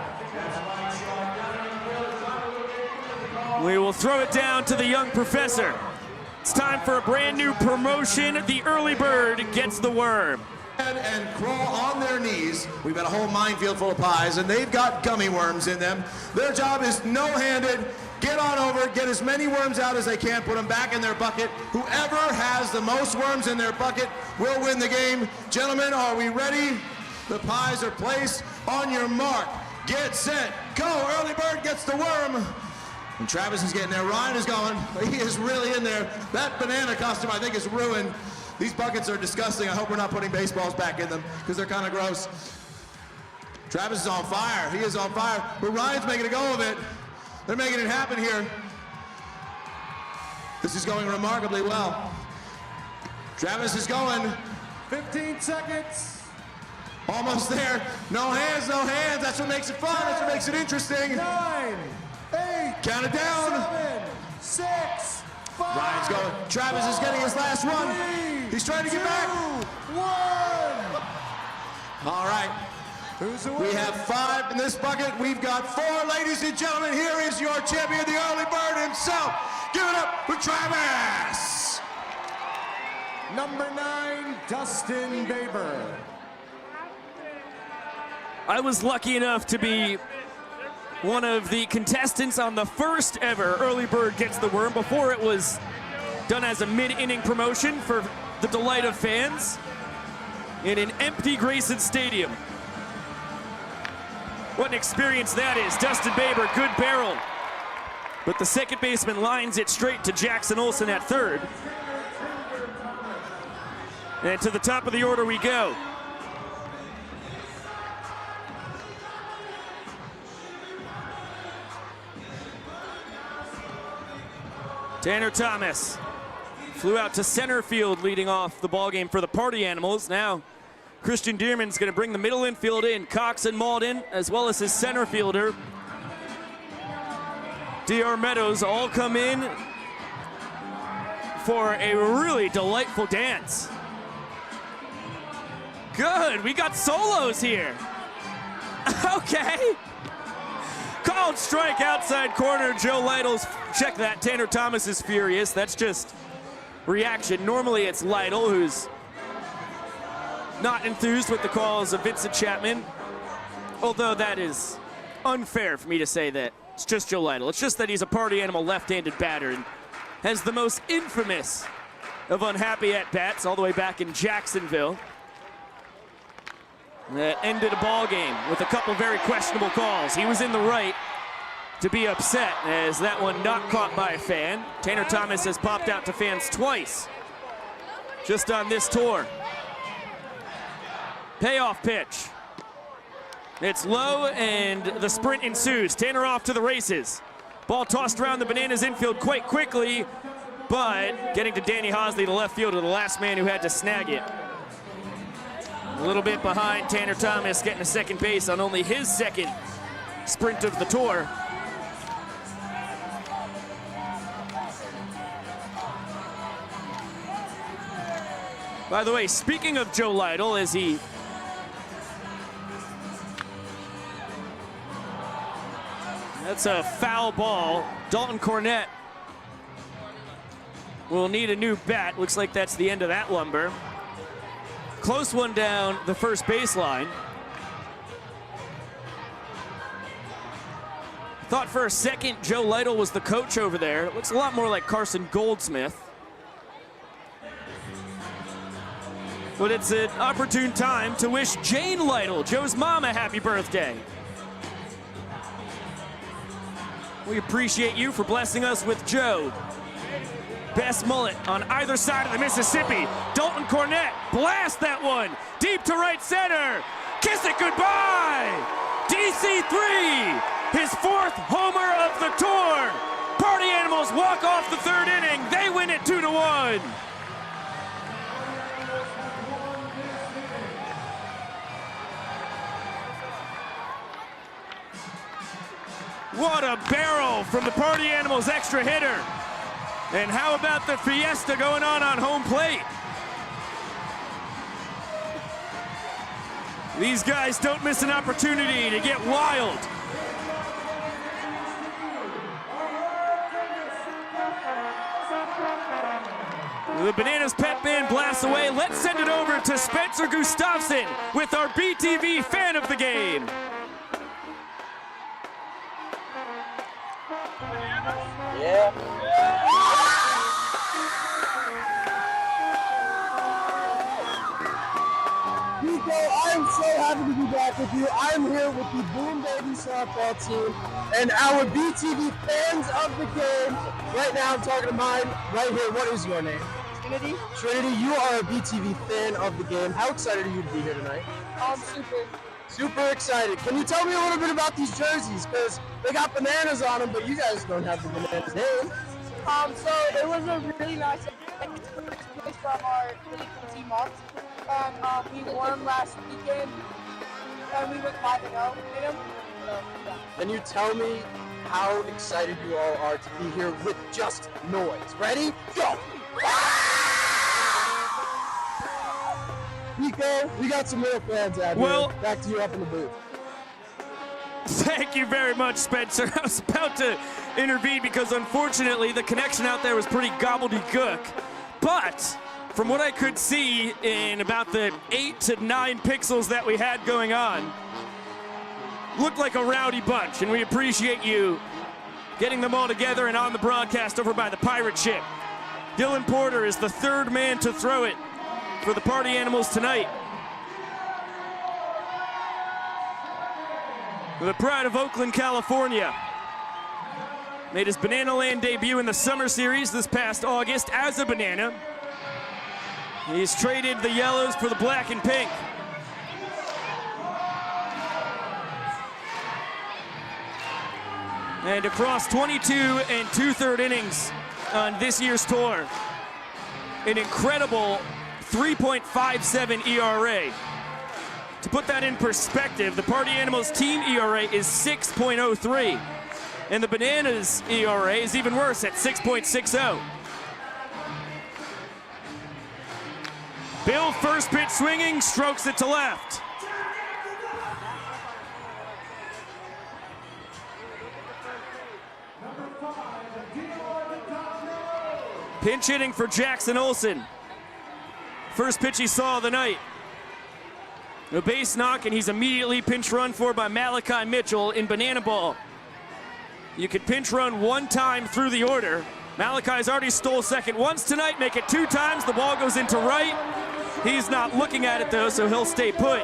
We will throw it down to the young professor. It's time for a brand new promotion. The early bird gets the worm. And crawl on their knees. We've got a whole minefield full of pies, and they've got gummy worms in them. Their job is no-handed. Get on over, get as many worms out as they can, put them back in their bucket. Whoever has the most worms in their bucket will win the game. Gentlemen, are we ready? The pies are placed. On your mark, get set, go. Early bird gets the worm. And Travis is getting there. Ryan is going. He is really in there. That banana costume, I think, is ruined. These buckets are disgusting. I hope we're not putting baseballs back in them because they're kind of gross. Travis is on fire. He is on fire. But Ryan's making a go of it. They're making it happen here. This is going remarkably well. Travis is going. 15 seconds. Almost there. No hands, no hands. That's what makes it fun. That's what makes it interesting. 9, 8, count it down. 7, 6, 5. Ryan's going. Travis is getting his last one. 3, He's trying to get 2, back. 1. All right. Who's the We winner? have 5 in this bucket. We've got 4. Ladies and gentlemen, here is your champion, the early bird himself. Give it up for Travis. Number 9, Dustin Baber. I was lucky enough to be one of the contestants on the first ever Early Bird Gets the Worm before it was done as a mid-inning promotion for the delight of fans in an empty Grayson Stadium. What an experience that is. Dustin Baber, good barrel. But the second baseman lines it straight to Jackson Olsen at third. And to the top of the order we go. Tanner Thomas flew out to center field leading off the ballgame for the Party Animals. Now Christian Dearman's going to bring the middle infield in. Cox and Malden, as well as his center fielder, D.R. Meadows, all come in for a really delightful dance. Good, we got solos here. Okay. Called strike outside corner. Joe Lytle's, check that, Tanner Thomas is furious. That's just reaction. Normally it's Lytle who's not enthused with the calls of Vincent Chapman, although that is unfair for me to say that it's just Joe Lytle. It's just that he's a party animal left-handed batter and has the most infamous of unhappy at-bats all the way back in Jacksonville. That ended a ball game with a couple very questionable calls. He was in the right to be upset as that one not caught by a fan. Tanner Thomas has popped out to fans twice just on this tour. Payoff pitch. It's low and the sprint ensues. Tanner off to the races. Ball tossed around the Bananas infield quite quickly, but getting to Danny Hosley, the left fielder, the last man who had to snag it. A little bit behind Tanner Thomas, getting to second base on only his second sprint of the tour. By the way, speaking of Joe Lytle, as he that's a foul ball. Dalton Cornett will need a new bat. Looks like that's the end of that lumber. Close one down the first baseline. Thought for a second Joe Lytle was the coach over there. It looks a lot more like Carson Goldsmith. But it's an opportune time to wish Jane Lytle, Joe's mom, a happy birthday. We appreciate you for blessing us with Joe. Best mullet on either side of the Mississippi. Dalton Cornett blast that one deep to right center. Kiss it goodbye. DC3, his fourth homer of the tour. Party Animals walk off the third inning. They win it 2-1. What a barrel from the Party Animals extra hitter. And how about the fiesta going on home plate? These guys don't miss an opportunity to get wild. The Bananas pep band blasts away. Let's send it over to Spencer Gustafson with our BTV fan of the game. Yeah. Nico, I am so happy to be back with you. I'm here with the Boom Baby softball team and our BTV fans of the game. Right now, I'm talking to mine right here. What is your name? Trinity. Trinity, you are a BTV fan of the game. How excited are you to be here tonight? Super excited. Can you tell me a little bit about these jerseys? Because they got bananas on them, but you guys don't have the bananas name. So it was a really nice experience from our really cool team ups. And we won last weekend, and we went 5-0 in them. So, yeah. Can you tell me how excited you all are to be here with just noise? Ready? Go! Nico, we got some real fans out here. Back to you up in the booth. Thank you very much, Spencer. I was about to intervene because unfortunately the connection out there was pretty gobbledygook. But from what I could see in about the 8 to 9 pixels that we had going on, looked like a rowdy bunch, and we appreciate you getting them all together and on the broadcast over by the pirate ship. Dylan Porter is the third man to throw it for the Party Animals tonight. The pride of Oakland, California. Made his Banana Land debut in the Summer Series this past August as a Banana. He's traded the yellows for the black and pink. And across 22 and 2/3 innings on this year's tour, an incredible 3.57 ERA. To put that in perspective, the Party Animals team ERA is 6.03, and the Bananas ERA is even worse at 6.60. Bill, first pitch swinging, strokes it to left. Pinch hitting for Jackson Olsen. First pitch he saw of the night. A base knock, and he's immediately pinch run for by Malachi Mitchell in banana ball. You could pinch run one time through the order. Malachi's already stole second once tonight, make it 2 times. The ball goes into right. He's not looking at it though, so he'll stay put.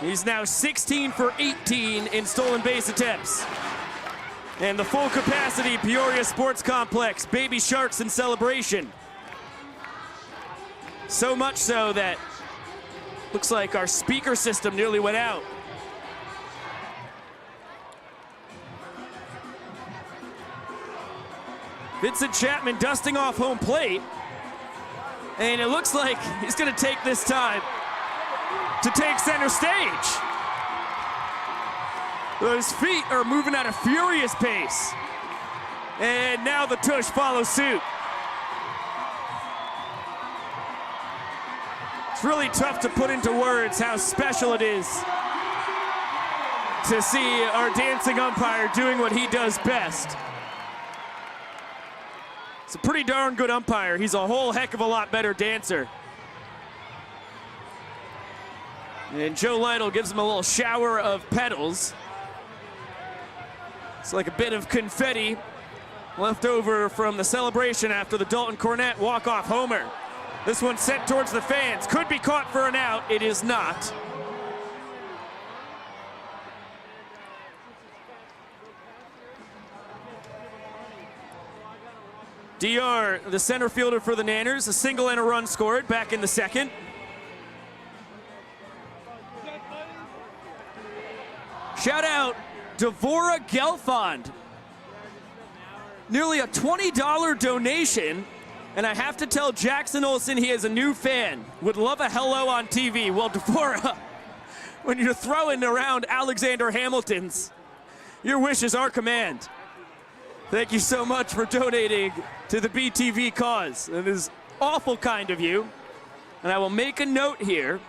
He's now 16 for 18 in stolen base attempts. And the full capacity Peoria Sports Complex, baby sharks in celebration. So much so that looks like our speaker system nearly went out. Vincent Chapman dusting off home plate. And it looks like he's gonna take this time to take center stage. Those feet are moving at a furious pace. And now the tush follows suit. It's really tough to put into words how special it is to see our dancing umpire doing what he does best. It's a pretty darn good umpire. He's a whole heck of a lot better dancer. And Joe Lytle gives him a little shower of petals. It's like a bit of confetti left over from the celebration after the Dalton Cornett walk-off homer. This one sent towards the fans. Could be caught for an out. It is not. DR, the center fielder for the Nanners, a single and a run scored back in the second. Shout out Devora Gelfond. Nearly a $20 donation. And I have to tell Jackson Olsen he is a new fan. Would love a hello on TV. Well, Devora, when you're throwing around Alexander Hamilton's, your wish is our command. Thank you so much for donating to the BTV cause. It is awful kind of you. And I will make a note here.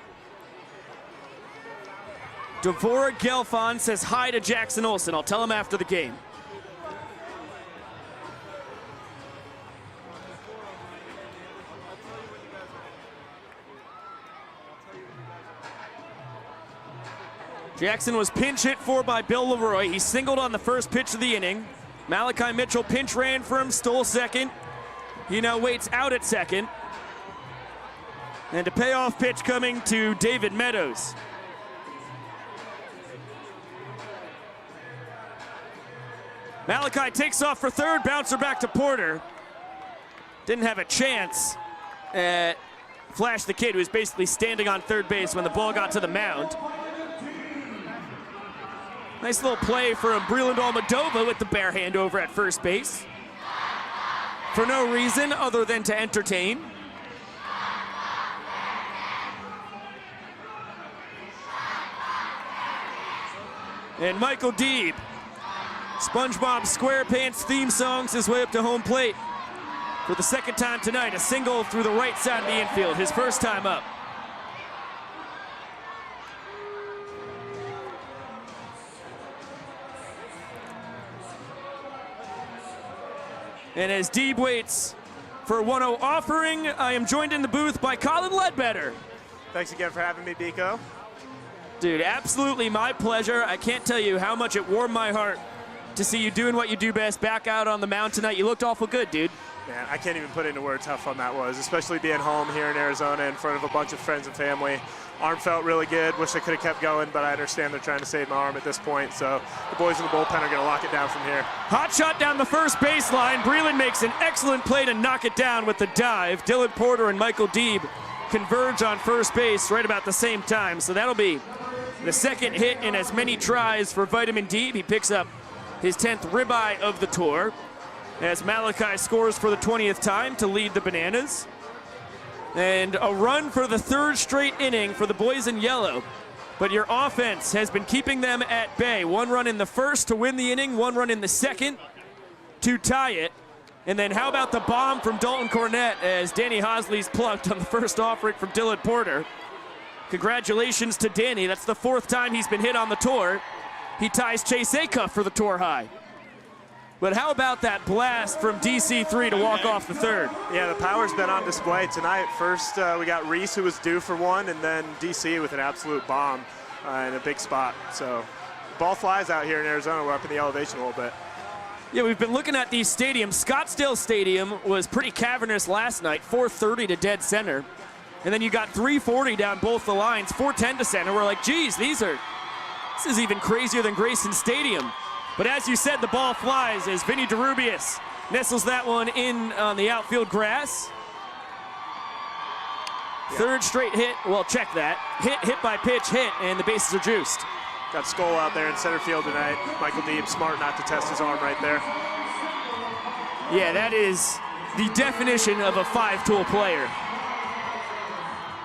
Devora Gelfond says hi to Jackson Olsen. I'll tell him after the game. Jackson was pinch hit for by Bill Leroy. He singled on the first pitch of the inning. Malachi Mitchell pinch ran for him, stole second. He now waits out at second. And a payoff pitch coming to David Meadows. Malachi takes off for third, bouncer back to Porter. Didn't have a chance at Flash the Kid, who was basically standing on third base when the ball got to the mound. Nice little play from Breland Almodovar with the bare hand over at first base. For no reason other than to entertain. And Michael Deeb, SpongeBob SquarePants theme songs his way up to home plate. For the second time tonight, a single through the right side of the infield, his first time up. And as Deeb waits for 1-0 offering, I am joined in the booth by Colin Ledbetter. Thanks again for having me, Biko. Dude, absolutely my pleasure. I can't tell you how much it warmed my heart to see you doing what you do best back out on the mound tonight. You looked awful good, dude. Man, I can't even put into words how fun that was, especially being home here in Arizona in front of a bunch of friends and family. Arm felt really good. Wish I could have kept going, but I understand they're trying to save my arm at this point. So the boys in the bullpen are going to lock it down from here. Hot shot down the first baseline. Breland makes an excellent play to knock it down with the dive. Dylan Porter and Michael Deeb converge on first base right about the same time. So that'll be the second hit in as many tries for Vitamin Deeb. He picks up his 10th ribeye of the tour as Malachi scores for the 20th time to lead the Bananas. And a run for the third straight inning for the boys in yellow. But your offense has been keeping them at bay. 1 run in the first to win the inning, 1 run in the second to tie it. And then how about the bomb from Dalton Cornett as Danny Hosley's plucked on the first offering from Dylan Porter. Congratulations to Danny. That's the 4th time he's been hit on the tour. He ties Chase Acuff for the tour high. But how about that blast from DC3 to walk off the third? Yeah, the power's been on display tonight. First, we got Reese, who was due for one, and then DC with an absolute bomb in a big spot. So ball flies out here in Arizona. We're up in the elevation a little bit. Yeah, we've been looking at these stadiums. Scottsdale Stadium was pretty cavernous last night, 430 to dead center. And then you got 340 down both the lines, 410 to center. We're like, geez, this is even crazier than Grayson Stadium. But as you said, the ball flies as Vinny DeRubius nestles that one in on the outfield grass. Yeah. Third straight hit, well, check that. Hit by pitch, hit, and the bases are juiced. Got Skull out there in center field tonight. Michael Deeb, smart not to test his arm right there. Yeah, that is the definition of a five-tool player.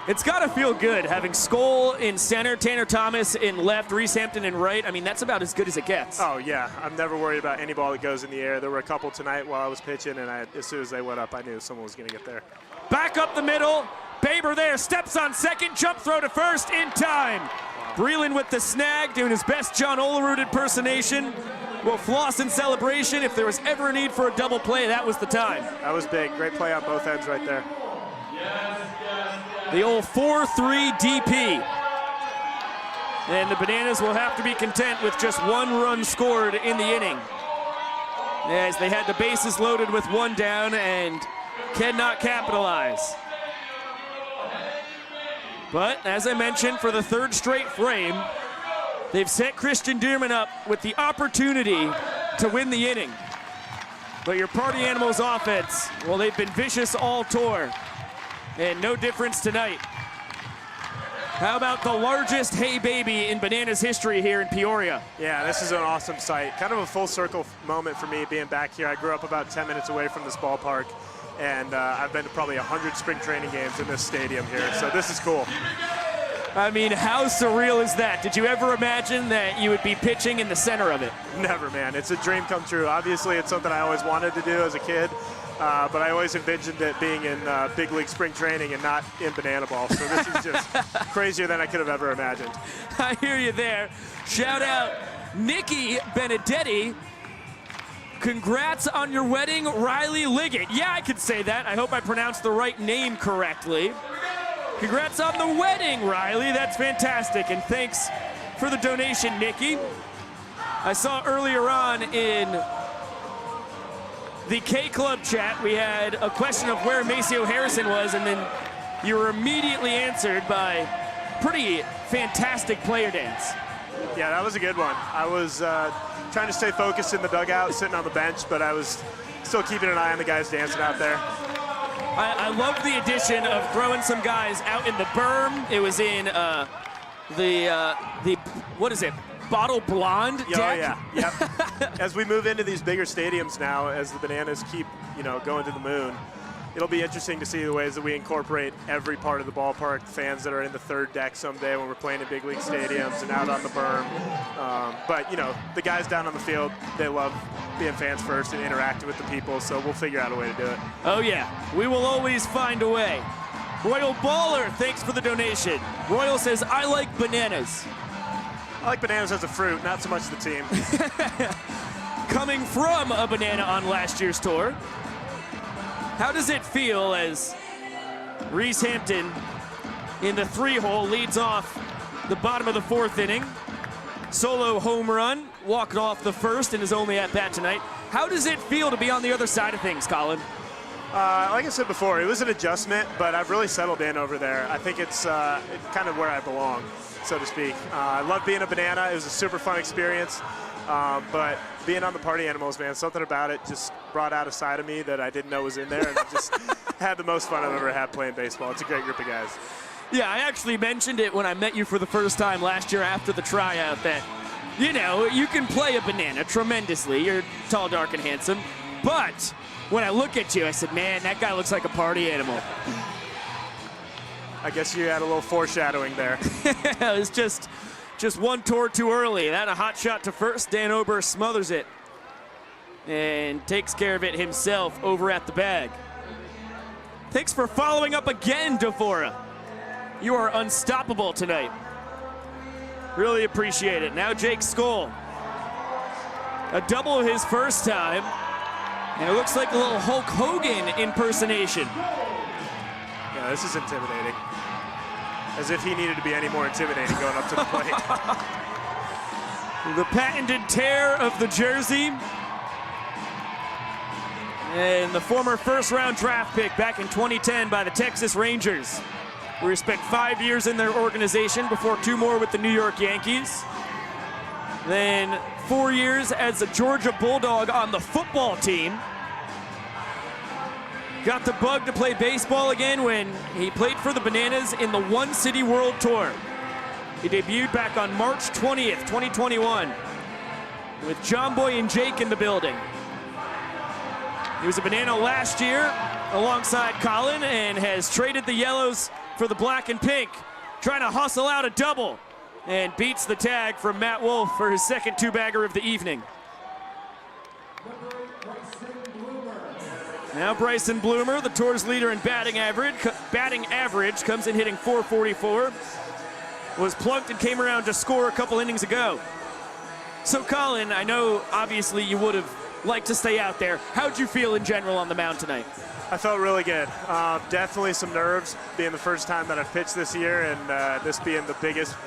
It's got to feel good having Skoll in center, Tanner Thomas in left, Reese Hampton in right. I mean, that's about as good as it gets. Oh, yeah. I'm never worried about any ball that goes in the air. There were a couple tonight while I was pitching, and as soon as they went up, I knew someone was going to get there. Back up the middle. Baber there, steps on second, jump throw to first in time. Wow. Breland with the snag, doing his best John Olerud impersonation. Will floss in celebration. If there was ever a need for a double play, that was the time. That was big. Great play on both ends right there. The old 4-3 DP. And the Bananas will have to be content with just one run scored in the inning, as they had the bases loaded with one down and cannot capitalize. But as I mentioned, for the third straight frame, they've set Christian Dearman up with the opportunity to win the inning. But your Party Animals offense, well, they've been vicious all tour. And no difference tonight. How about the largest hay baby in Bananas history here in Peoria? Yeah, this is an awesome sight. Kind of a full circle moment for me being back here. I grew up about 10 minutes away from this ballpark, and I've been to probably 100 spring training games in this stadium here, so this is cool. I mean, how surreal is that? Did you ever imagine that you would be pitching in the center of it? Never, man. It's a dream come true. Obviously, it's something I always wanted to do as a kid. But I always envisioned it being in big league spring training and not in banana ball. So this is just crazier than I could have ever imagined. I hear you there. Shout out Nikki Benedetti. Congrats on your wedding, Riley Liggett. Yeah, I could say that. I hope I pronounced the right name correctly. Congrats on the wedding, Riley. That's fantastic. And thanks for the donation, Nikki. I saw earlier on in the K-Club chat, we had a question of where Maceo Harrison was, and then you were immediately answered by pretty fantastic player dance. Yeah, that was a good one. I was trying to stay focused in the dugout, sitting on the bench, but I was still keeping an eye on the guys dancing out there. I love the addition of throwing some guys out in the berm. It was in the what is it? Bottle Blonde deck? Oh, yeah, yep. As we move into these bigger stadiums now, as the Bananas keep, going to the moon, it'll be interesting to see the ways that we incorporate every part of the ballpark, fans that are in the third deck someday when we're playing in big league stadiums and out on the berm. But, the guys down on the field, they love being fans first and interacting with the people, so we'll figure out a way to do it. Oh, yeah. We will always find a way. Royal Baller, thanks for the donation. Royal says, I like bananas. I like bananas as a fruit, not so much the team. Coming from a banana on last year's tour, how does it feel as Reese Hampton in the 3-hole leads off the bottom of the 4th inning? Solo home run, walked off the first in his only at-bat tonight. How does it feel to be on the other side of things, Colin? Like I said before, it was an adjustment, but I've really settled in over there. I think it's kind of where I belong, so to speak. I love being a banana. It was a super fun experience. But being on the Party Animals, man, something about it just brought out a side of me that I didn't know was in there, and I just had the most fun I've ever had playing baseball. It's a great group of guys. Yeah, I actually mentioned it when I met you for the first time last year after the tryout that, you can play a banana tremendously. You're tall, dark, and handsome. But when I look at you, I said, man, that guy looks like a party animal. I guess you had a little foreshadowing there. It was just one tour too early. That a hot shot to first. Dan Oberst smothers it and takes care of it himself over at the bag. Thanks for following up again, Devora. You are unstoppable tonight. Really appreciate it. Now Jake Skoll. A double his first time. And it looks like a little Hulk Hogan impersonation. Yeah, this is intimidating. As if he needed to be any more intimidating going up to the plate. The patented tear of the jersey. And the former first-round draft pick back in 2010 by the Texas Rangers, where he spent 5 years in their organization before 2 more with the New York Yankees. Then 4 years as a Georgia Bulldog on the football team. Got the bug to play baseball again when he played for the Bananas in the One City World Tour. He debuted back on March 20th, 2021, with John Boy and Jake in the building. He was a Banana last year alongside Colin and has traded the yellows for the black and pink, trying to hustle out a double, and beats the tag from Matt Wolf for his second 2-bagger of the evening. Now Bryson Bloomer, the Tour's leader in batting average, comes in hitting .444. Was plunked and came around to score a couple innings ago. So Colin, I know obviously you would have liked to stay out there. How'd you feel in general on the mound tonight? I felt really good. Definitely some nerves, being the first time that I've pitched this year, and this being the biggest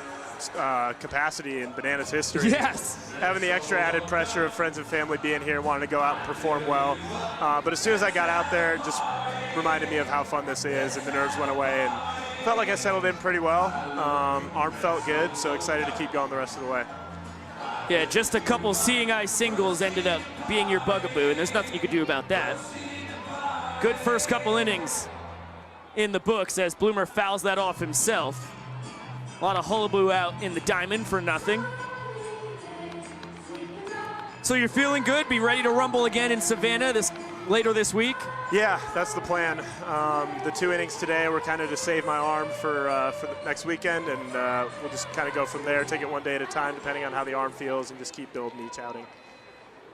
capacity in Bananas history. Yes. Having the extra added pressure of friends and family being here, wanting to go out and perform well. But as soon as I got out there, it just reminded me of how fun this is, and the nerves went away, and felt like I settled in pretty well. Arm felt good, so excited to keep going the rest of the way. Yeah, just a couple seeing eye singles ended up being your bugaboo, and there's nothing you could do about that. Good first couple innings in the books as Bloomer fouls that off himself. A lot of hullabaloo out in the diamond for nothing. So you're feeling good? Be ready to rumble again in Savannah later this week? Yeah, that's the plan. The 2 innings today were kind of to save my arm for the next weekend, and we'll just kind of go from there, take it one day at a time, depending on how the arm feels, and just keep building each outing.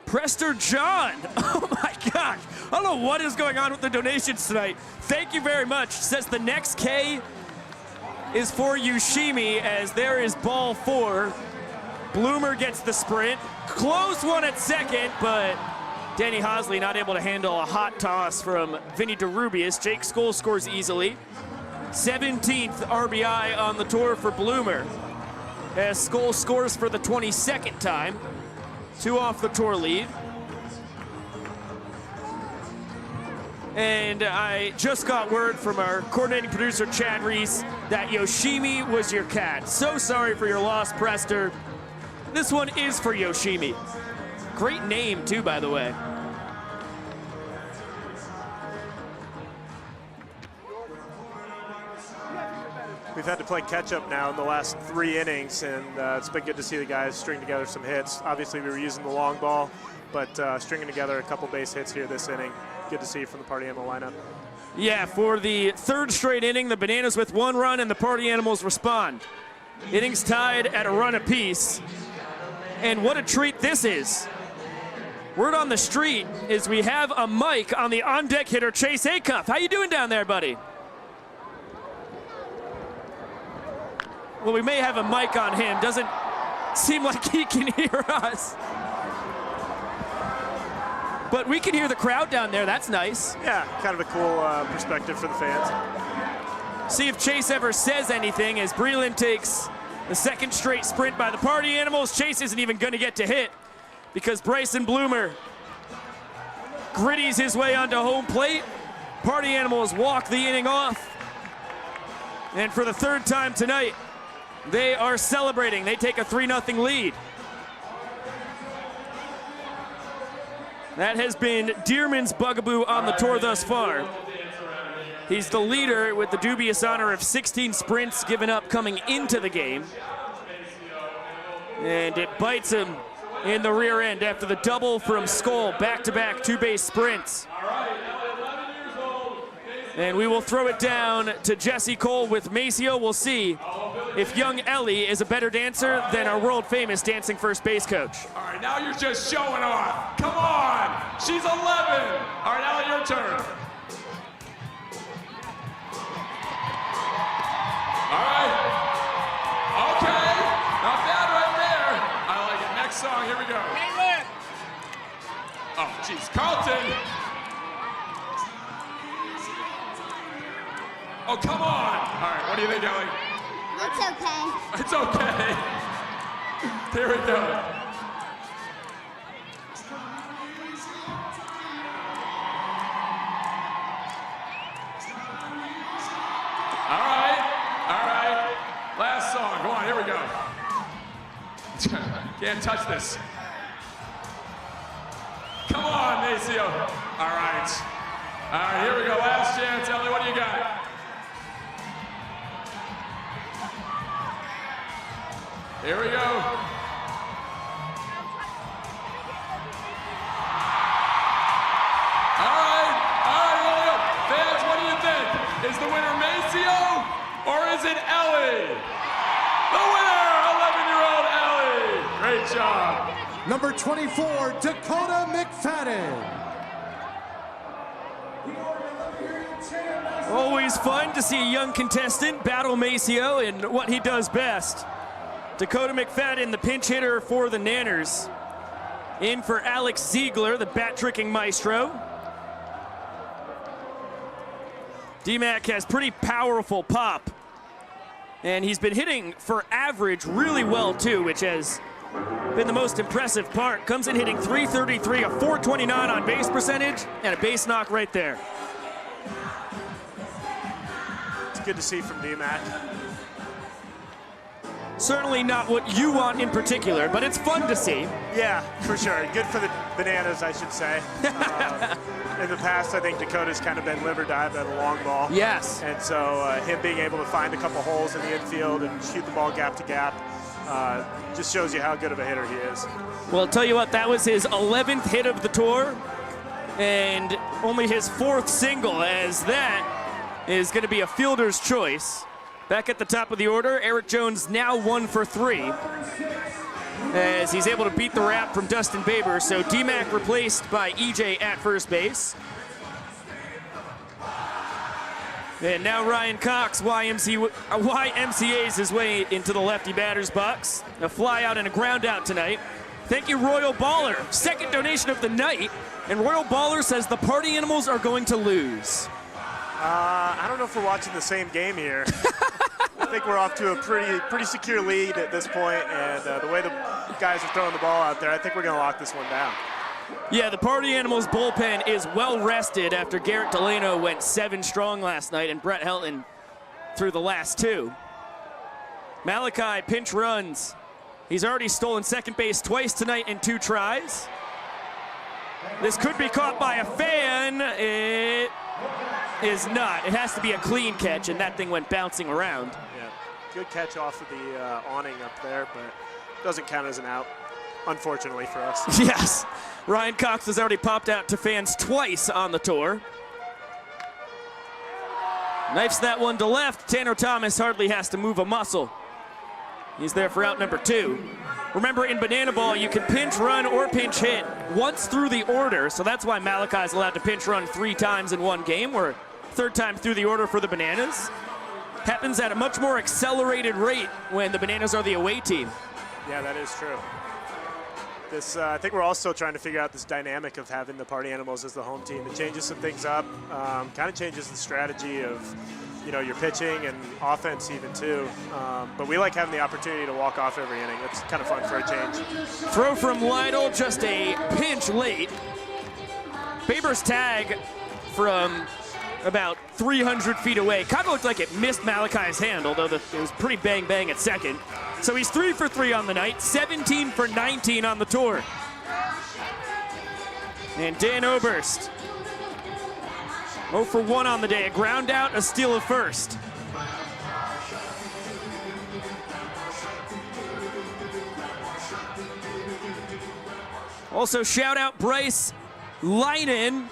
Prester John, oh my gosh. I don't know what is going on with the donations tonight. Thank you very much. Says the next K is for Yoshimi as there is ball 4. Bloomer gets the sprint. Close one at second, but Danny Hosley not able to handle a hot toss from Vinny DeRubius. Jake Skoll scores easily. 17th RBI on the tour for Bloomer as Skoll scores for the 22nd time. 2 off the tour lead. And I just got word from our coordinating producer, Chad Reese, that Yoshimi was your cat. So sorry for your loss, Prester. This one is for Yoshimi. Great name, too, by the way. We've had to play catch-up now in the last 3 innings, and it's been good to see the guys string together some hits. Obviously, we were using the long ball, but stringing together a couple base hits here this inning. Good to see from the Party Animal lineup. Yeah, for the 3rd straight inning, the Bananas with 1 run, and the Party Animals respond. Innings tied at a run apiece. And what a treat this is. Word on the street is we have a mic on the on-deck hitter, Chase Acuff. How you doing down there, buddy? Well, we may have a mic on him. Doesn't seem like he can hear us. But we can hear the crowd down there. That's nice. Yeah, kind of a cool perspective for the fans. See if Chase ever says anything as Breland takes the 2nd straight sprint by the Party Animals. Chase isn't even going to get to hit because Bryson Bloomer gritties his way onto home plate. Party Animals walk the inning off. And for the 3rd time tonight, they are celebrating. They take a 3-0 lead. That has been Dearman's bugaboo on the tour thus far. He's the leader with the dubious honor of 16 sprints given up coming into the game. And it bites him in the rear end after the double from Skoll, back-to-back 2-base sprints. And we will throw it down to Jesse Cole with Maceo. We'll see if young Ellie is a better dancer than our world-famous dancing first base coach. All right, now you're just showing off. Come on. She's 11. All right, Ellie, your turn. All right. Okay. Not bad right there. I like it. Next song. Here we go. Oh, jeez, Carlton. Oh, come on. All right, what do you think, Ellie? It's okay. It's okay. Here we go. All right. Last song. Come on, here we go. Can't touch this. Come on, Maceo. All right, here we go. Last chance. Ellie, what do you got? Here we go. All right, here we go. Fans, what do you think? Is the winner Maceo or is it Ellie? The winner, 11-year-old Ellie. Great job. Number 24, Dakota McFadden. Always fun to see a young contestant battle Maceo in what he does best. Dakota McFadden, the pinch hitter for the Nanners. In for Alex Ziegler, the bat-tricking maestro. D-Mac has pretty powerful pop. And he's been hitting for average really well, too, which has been the most impressive part. Comes in hitting .333, a .429 on base percentage, and a base knock right there. It's good to see from D-Mac. Certainly not what you want in particular, but it's fun to see. Yeah, for sure. Good for the Bananas, I should say. In the past, I think Dakota's kind of been liver-dived at a long ball. Yes. And so him being able to find a couple holes in the infield and shoot the ball gap to gap just shows you how good of a hitter he is. Well, I'll tell you what, that was his 11th hit of the tour and only his 4th single, as that is going to be a fielder's choice. Back at the top of the order, Eric Jones now 1 for 3 as he's able to beat the rap from Dustin Baber. So D-Mac replaced by EJ at first base. And now Ryan Cox YMCA's his way into the lefty batter's box. A fly out and a ground out tonight. Thank you, Royal Baller. Second donation of the night. And Royal Baller says the party animals are going to lose. I don't know if we're watching the same game here. I think we're off to a pretty secure lead at this point, and the way the guys are throwing the ball out there, I think we're going to lock this one down. Yeah, the Party Animals bullpen is well rested after Garrett Delano went 7 strong last night and Brett Helton through the last 2. Malachi pinch runs. He's already stolen second base twice tonight in 2 tries. This could be caught by a fan. It is not. It has to be a clean catch, and that thing went bouncing around. Yeah, good catch off of the awning up there, but doesn't count as an out, unfortunately for us. Yes, Ryan Cox has already popped out to fans twice on the tour. Knifes that one to left. Tanner Thomas hardly has to move a muscle. He's there for out number 2. Remember, in Banana Ball, you can pinch run or pinch hit once through the order, so that's why Malachi is allowed to pinch run 3 times in one game, or 3rd time through the order for the Bananas. Happens at a much more accelerated rate when the Bananas are the away team. Yeah, that is true. This, I think we're also trying to figure out this dynamic of having the Party Animals as the home team. It changes some things up, kind of changes the strategy of, you know, your pitching and offense even too. But we like having the opportunity to walk off every inning. It's kind of fun for a change. Throw from Lytle, just a pinch late. Baber's tag from about 300 feet away kind of looked like it missed Malachi's hand, although it was pretty bang-bang at second. So he's 3 for 3 on the night, 17 for 19 on the tour. And Dan Oberst, 0 for 1 on the day. A ground out, a steal of first. Also, shout out Bryce Leinen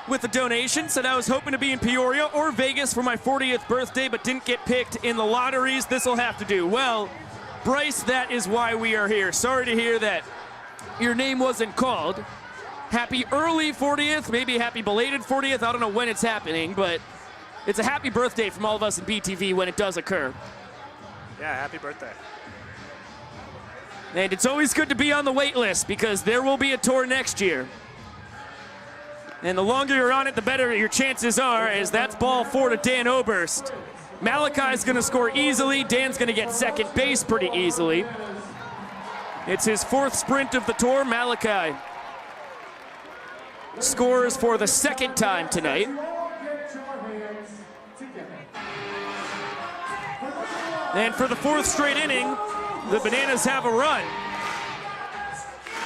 with a donation. Said I was hoping to be in Peoria or Vegas for my 40th birthday, but didn't get picked in the lotteries. This will have to do. Well, Bryce, that is why we are here. Sorry to hear that your name wasn't called. Happy early 40th, maybe happy belated 40th. I don't know when it's happening, but it's a happy birthday from all of us in BTV when it does occur. Yeah, happy birthday. And it's always good to be on the wait list because there will be a tour next year. And the longer you're on it, the better your chances are, as that's ball 4 to Dan Oberst. Malachi's gonna score easily. Dan's gonna get second base pretty easily. It's his 4th sprint of the tour. Malachi scores for the 2nd time tonight. And for the 4th straight inning, the Bananas have a run.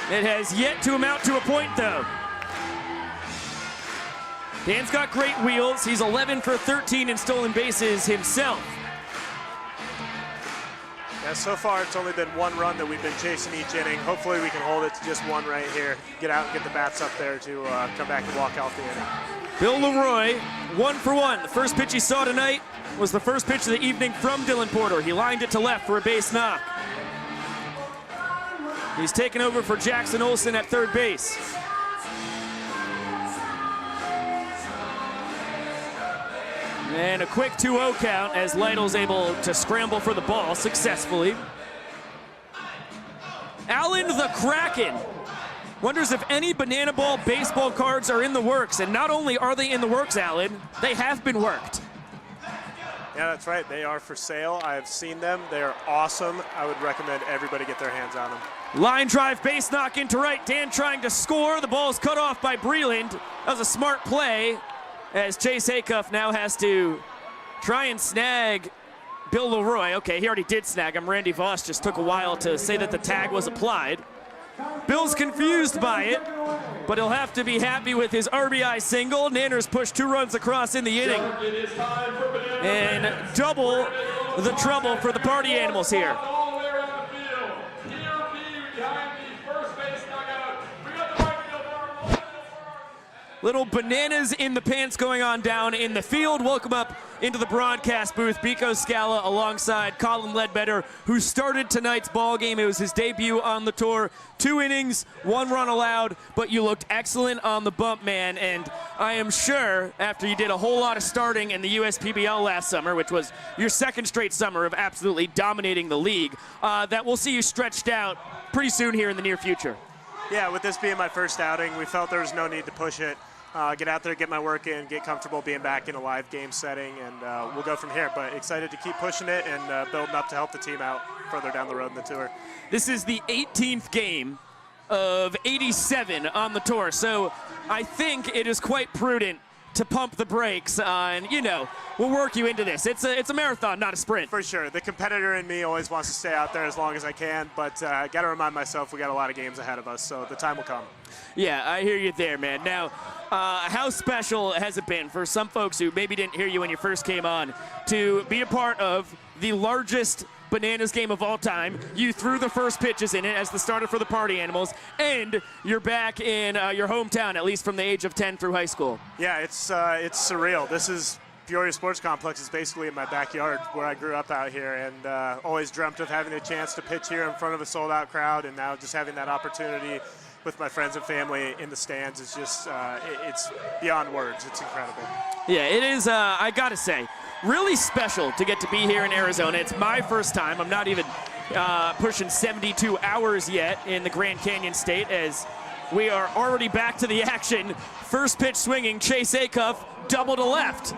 It has yet to amount to a point, though. Dan's got great wheels. He's 11 for 13 in stolen bases himself. Yeah, so far it's only been 1 run that we've been chasing each inning. Hopefully we can hold it to just 1 right here. Get out and get the bats up there to come back and walk out the inning. Bill Leroy, 1 for 1. The first pitch he saw tonight was the first pitch of the evening from Dylan Porter. He lined it to left for a base knock. He's taken over for Jackson Olsen at third base. And a quick 2-0 count as Lytle's able to scramble for the ball successfully. Allen the Kraken wonders if any Banana Ball baseball cards are in the works. And not only are they in the works, Allen, they have been worked. Yeah, that's right. They are for sale. I have seen them. They are awesome. I would recommend everybody get their hands on them. Line drive, base knock into right. Dan trying to score. The ball is cut off by Breland. That was a smart play, as Chase Acuff now has to try and snag Bill Leroy. Okay, he already did snag him. Randy Voss just took a while to say that the tag was applied. Bill's confused by it, but he'll have to be happy with his RBI single. Nanners pushed 2 runs across in the inning. And double the trouble for the party animals here. Little bananas in the pants going on down in the field. Welcome up into the broadcast booth, Biko Scala alongside Colin Ledbetter, who started tonight's ball game. It was his debut on the tour. 2 innings, 1 run allowed, but you looked excellent on the bump, man. And I am sure after you did a whole lot of starting in the USPBL last summer, which was your 2nd straight summer of absolutely dominating the league, that we'll see you stretched out pretty soon here in the near future. Yeah, with this being my first outing, we felt there was no need to push it. Get out there, get my work in, get comfortable being back in a live game setting, and we'll go from here. But excited to keep pushing it and building up to help the team out further down the road in the tour. This is the 18th game of 87 on the tour, so I think it is quite prudent to pump the brakes on, we'll work you into this. It's a marathon, not a sprint. For sure. The competitor in me always wants to stay out there as long as I can, but got to remind myself we got a lot of games ahead of us, so the time will come. Yeah, I hear you there, man. Now, how special has it been for some folks who maybe didn't hear you when you first came on to be a part of the largest Bananas game of all time? You threw the first pitches in it as the starter for the Party Animals, and you're back in your hometown, at least from the age of 10 through high school. Yeah, it's surreal. This is Peoria Sports Complex is basically in my backyard where I grew up out here, and always dreamt of having a chance to pitch here in front of a sold-out crowd, and now just having that opportunity with my friends and family in the stands is just, it's beyond words. It's incredible. Yeah, it is, I gotta say, really special to get to be here in Arizona. It's my first time. I'm not even pushing 72 hours yet in the Grand Canyon State, as we are already back to the action. First pitch swinging, Chase Acuff, double to left.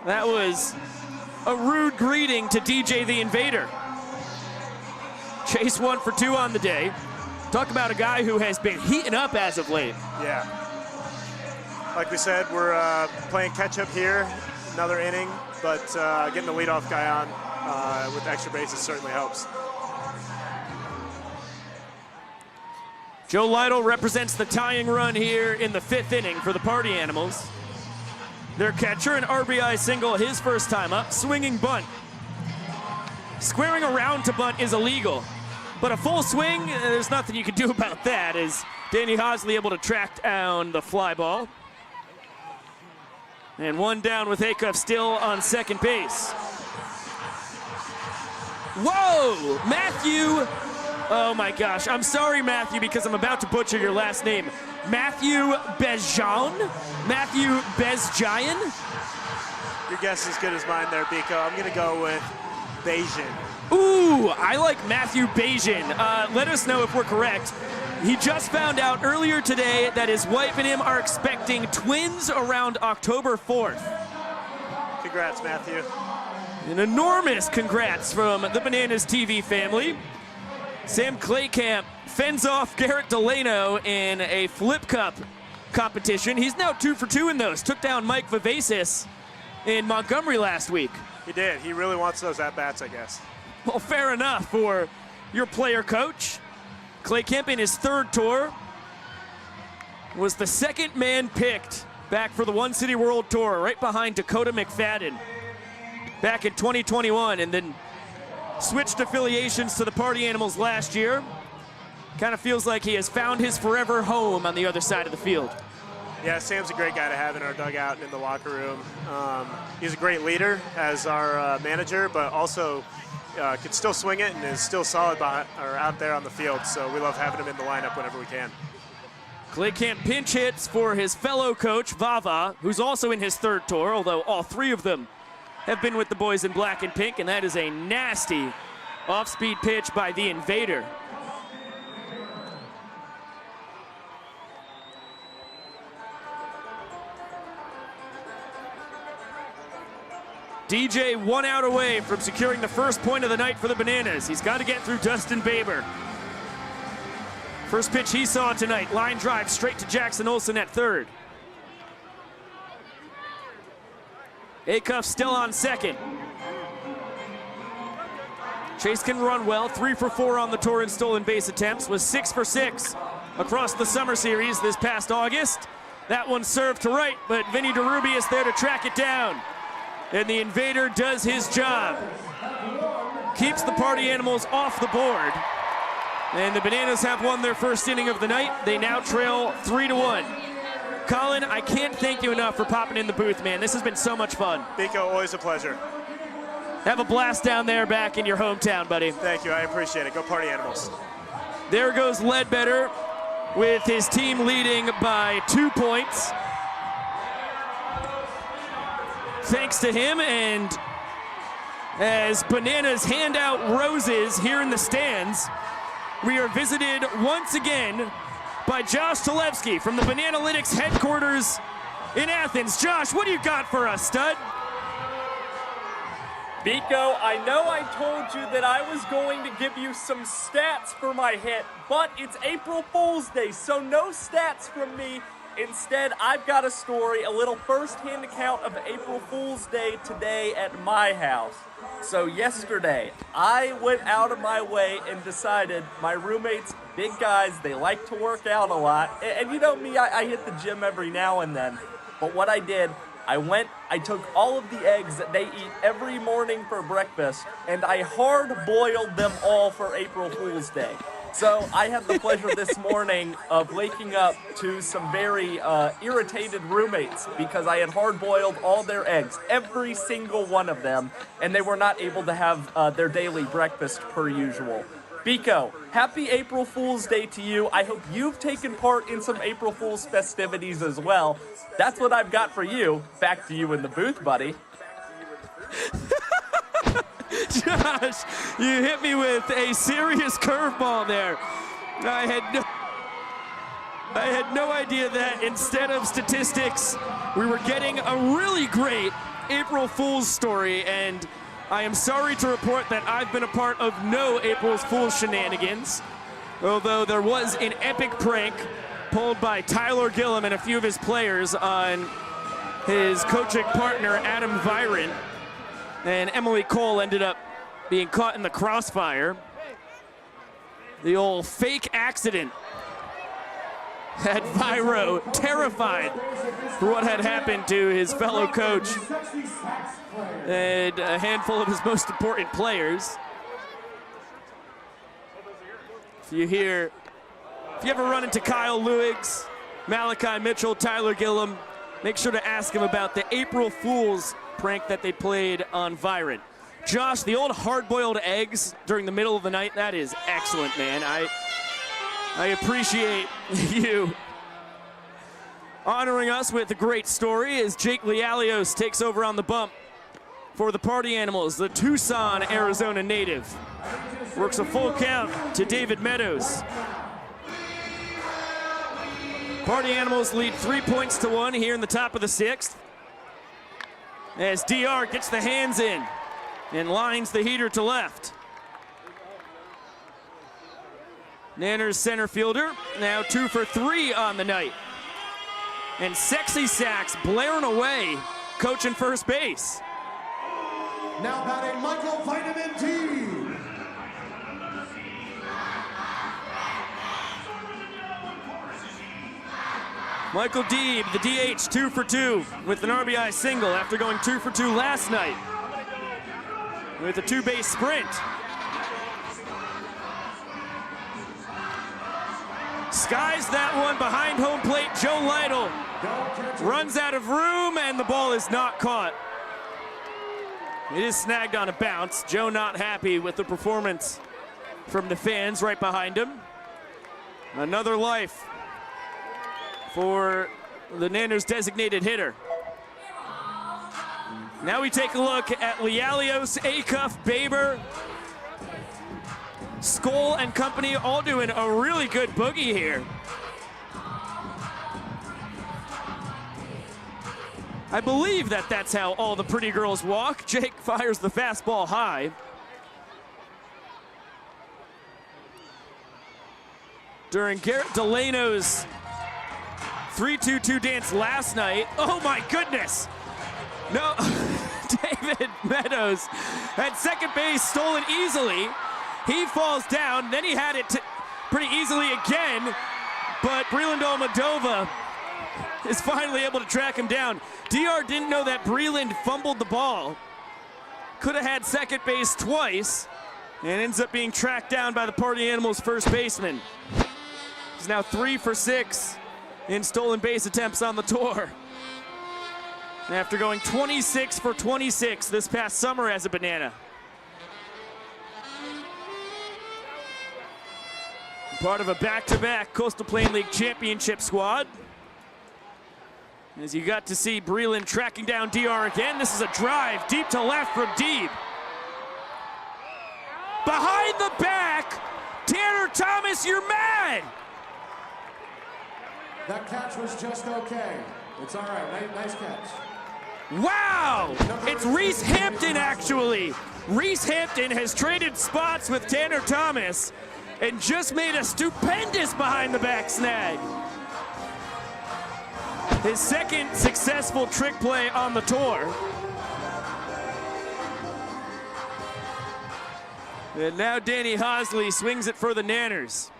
That was a rude greeting to DJ the Invader. Chase 1 for 2 on the day. Talk about a guy who has been heating up as of late. Yeah. Like we said, we're playing catch-up here, another inning, but getting the leadoff guy on with extra bases certainly helps. Joe Lytle represents the tying run here in the 5th inning for the Party Animals. Their catcher, an RBI single his first time up, swinging bunt. Squaring around to bunt is illegal, but a full swing, there's nothing you can do about that, as Danny Hosley able to track down the fly ball. And 1 down with Acuff still on second base. Whoa, Matthew, oh my gosh, I'm sorry, Matthew, because I'm about to butcher your last name. Matthew Bezjan? Matthew Bezjayan? Your guess is as good as mine there, Biko. I'm gonna go with Bayesian. Ooh, I like Matthew Bayesian. Let us know if we're correct. He just found out earlier today that his wife and him are expecting twins around October 4th. Congrats, Matthew. An enormous congrats from the Bananas TV family. Sam Claycamp fends off Garrett Delano in a flip cup competition. He's now 2 for 2 in those. Took down Mike Vivacis in Montgomery last week. He did. He really wants those at-bats, I guess. Well, fair enough for your player coach. Claycamp in his 3rd tour was the 2nd man picked back for the One City World Tour, right behind Dakota McFadden back in 2021, and then switched affiliations to the Party Animals last year. Kind of feels like he has found his forever home on the other side of the field. Yeah, Sam's a great guy to have in our dugout and in the locker room. He's a great leader as our manager, but also could still swing it and is still solid out there on the field. So we love having him in the lineup whenever we can. Claycamp pinch hits for his fellow coach, Vava, who's also in his 3rd tour, although all 3 of them have been with the boys in black and pink, and that is a nasty off-speed pitch by the Invader. DJ 1 out away from securing the 1st point of the night for the Bananas. He's got to get through Dustin Baber. First pitch he saw tonight, line drive straight to Jackson Olsen at 3rd. Acuff still on 2nd. Chase can run well, 3 for 4 on the tour in stolen base attempts, was 6 for 6 across the summer series this past August. That one served to right, but Vinny DeRubius there to track it down. And the Invader does his job. Keeps the Party Animals off the board. And the Bananas have won their 1st inning of the night. They now trail 3-1. Colin, I can't thank you enough for popping in the booth, man. This has been so much fun. Biko, always a pleasure. Have a blast down there back in your hometown, buddy. Thank you, I appreciate it. Go Party Animals. There goes Ledbetter with his team leading by 2 points. Thanks to him, and as Bananas hand out roses here in the stands, we are visited once again by Josh Talevsky from the Bananalytics headquarters in Athens. Josh, what do you got for us, stud? Biko, I know I told you that I was going to give you some stats for my hit, but it's April Fool's Day, so no stats from me. Instead, I've got a story, a little first-hand account of April Fool's Day today at my house. So yesterday, I went out of my way and decided my roommates, big guys, they like to work out a lot. And you know me, I hit the gym every now and then. But what I did, I took all of the eggs that they eat every morning for breakfast, and I hard-boiled them all for April Fool's Day. So I had the pleasure this morning of waking up to some very irritated roommates because I had hard-boiled all their eggs, every single one of them, and they were not able to have their daily breakfast per usual. Biko, happy April Fool's Day to you. I hope you've taken part in some April Fool's festivities as well. That's what I've got for you. Back to you in the booth, buddy. Josh, you hit me with a serious curveball there. I had no idea that instead of statistics, we were getting a really great April Fool's story, and I am sorry to report that I've been a part of no April Fool's shenanigans, although there was an epic prank pulled by Tyler Gillum and a few of his players on his coaching partner, Adam Virant, and Emily Cole ended up being caught in the crossfire. The old fake accident had Viro terrified for what had happened to his fellow coach and a handful of his most important players. If you ever run into Kyle Lewigs, Malachi Mitchell, Tyler Gillum, make sure to ask him about the April Fool's prank that they played on Virant. Josh, the old hard-boiled eggs during the middle of the night, that is excellent, man. I appreciate you honoring us with a great story as Jake Lialios takes over on the bump for the Party Animals, the Tucson, Arizona native. Works a full count to David Meadows. Party Animals lead 3 points to 1 here in the top of the 6th. As DR gets the hands in and lines the heater to left. Nanners center fielder, now 2 for 3 on the night. And Sexy Sacks blaring away, coaching first base. Now batting Michael Vitamin D. Michael Deeb, the DH, 2 for 2 with an RBI single after going 2 for 2 last night with a 2-base sprint. Skies that one behind home plate. Joe Lytle runs out of room and the ball is not caught. It is snagged on a bounce. Joe not happy with the performance from the fans right behind him. Another life for the Nanners designated hitter. Now we take a look at Lialios, Acuff, Baber, Skoll and company all doing a really good boogie here. I believe that that's how all the pretty girls walk. Jake fires the fastball high. During Garrett Delano's 3-2-2 dance last night. Oh my goodness. No, David Meadows at second base, stolen easily. He falls down, then he had it pretty easily again, but Breland Almadova is finally able to track him down. DR didn't know that Breland fumbled the ball. Could have had second base twice, and ends up being tracked down by the Party Animals first baseman. He's now 3 for 6 in stolen base attempts on the tour. After going 26 for 26 this past summer as a Banana. Part of a back-to-back Coastal Plain League championship squad. As you got to see Breland tracking down DR again. This is a drive deep to left from Deeb. Behind the back, Tanner Thomas, you're mad! That catch was just okay. It's all right, nice catch. Wow, it's Reese Hampton actually. Reese Hampton has traded spots with Tanner Thomas and just made a stupendous behind the back snag. His second successful trick play on the tour. And now Danny Hosley swings it for the Nanners.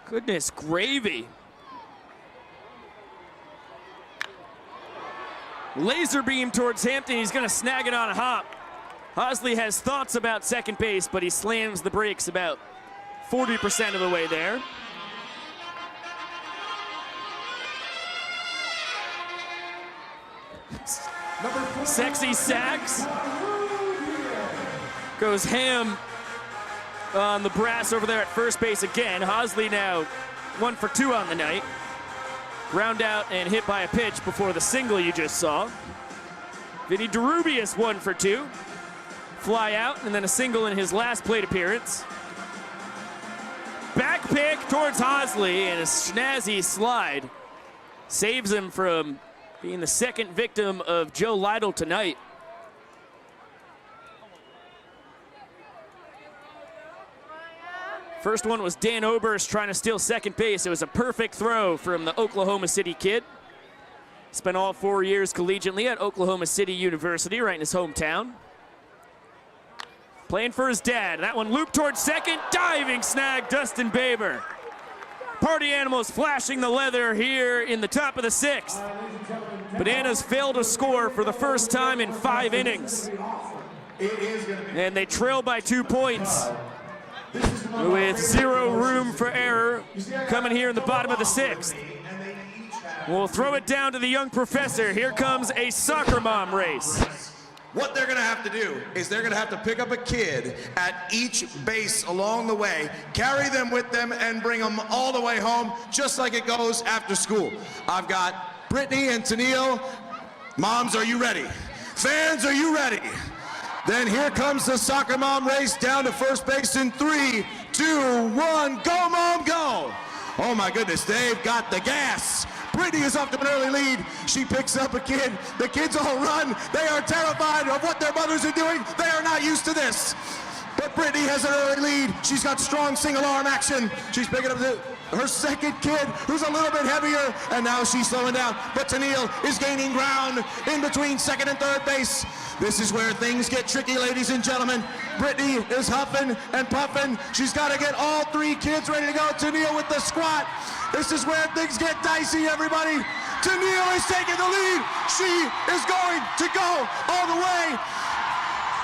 Goodness gravy. Laser beam towards Hampton. He's gonna snag it on a hop. Hosley has thoughts about second base, but he slams the brakes about 40% of the way there. Sexy Sacks goes ham on the brass over there at first base again. Hosley now 1 for 2 on the night. Ground out and hit by a pitch before the single you just saw. Vinny DeRubius 1 for 2. Fly out and then a single in his last plate appearance. Back pick towards Hosley and a snazzy slide saves him from being the second victim of Joe Lytle tonight. First one was Dan Oberst trying to steal second base. It was a perfect throw from the Oklahoma City kid. Spent all 4 years collegiately at Oklahoma City University, right in his hometown. Playing for his dad. That one looped towards second. Diving snag, Dustin Baber. Party Animals flashing the leather here in the top of the 6th. Bananas fail to score for the first time in 5 innings. And they trail by 2 points. With 0 room for error coming here in the bottom of the 6th. We'll throw it down to the young professor. Here comes a soccer mom race. What they're gonna have to do is they're gonna have to pick up a kid at each base along the way, carry them with them and bring them all the way home, just like it goes after school. I've got Brittany and Tennille. Moms, are you ready? Fans, are you ready? Then here comes the soccer mom race down to first base in 3, 2, 1, go mom, go! Oh my goodness, they've got the gas. Brittany is off to an early lead. She picks up a kid. The kids all run. They are terrified of what their mothers are doing. They are not used to this. But Brittany has an early lead. She's got strong single arm action. She's picking up her second kid, who's a little bit heavier, and now she's slowing down. But Tennille is gaining ground in between second and third base. This is where things get tricky, ladies and gentlemen. Brittany is huffing and puffing. She's got to get all three kids ready to go. Tennille with the squat. This is where things get dicey, everybody. Tennille is taking the lead. She is going to go all the way.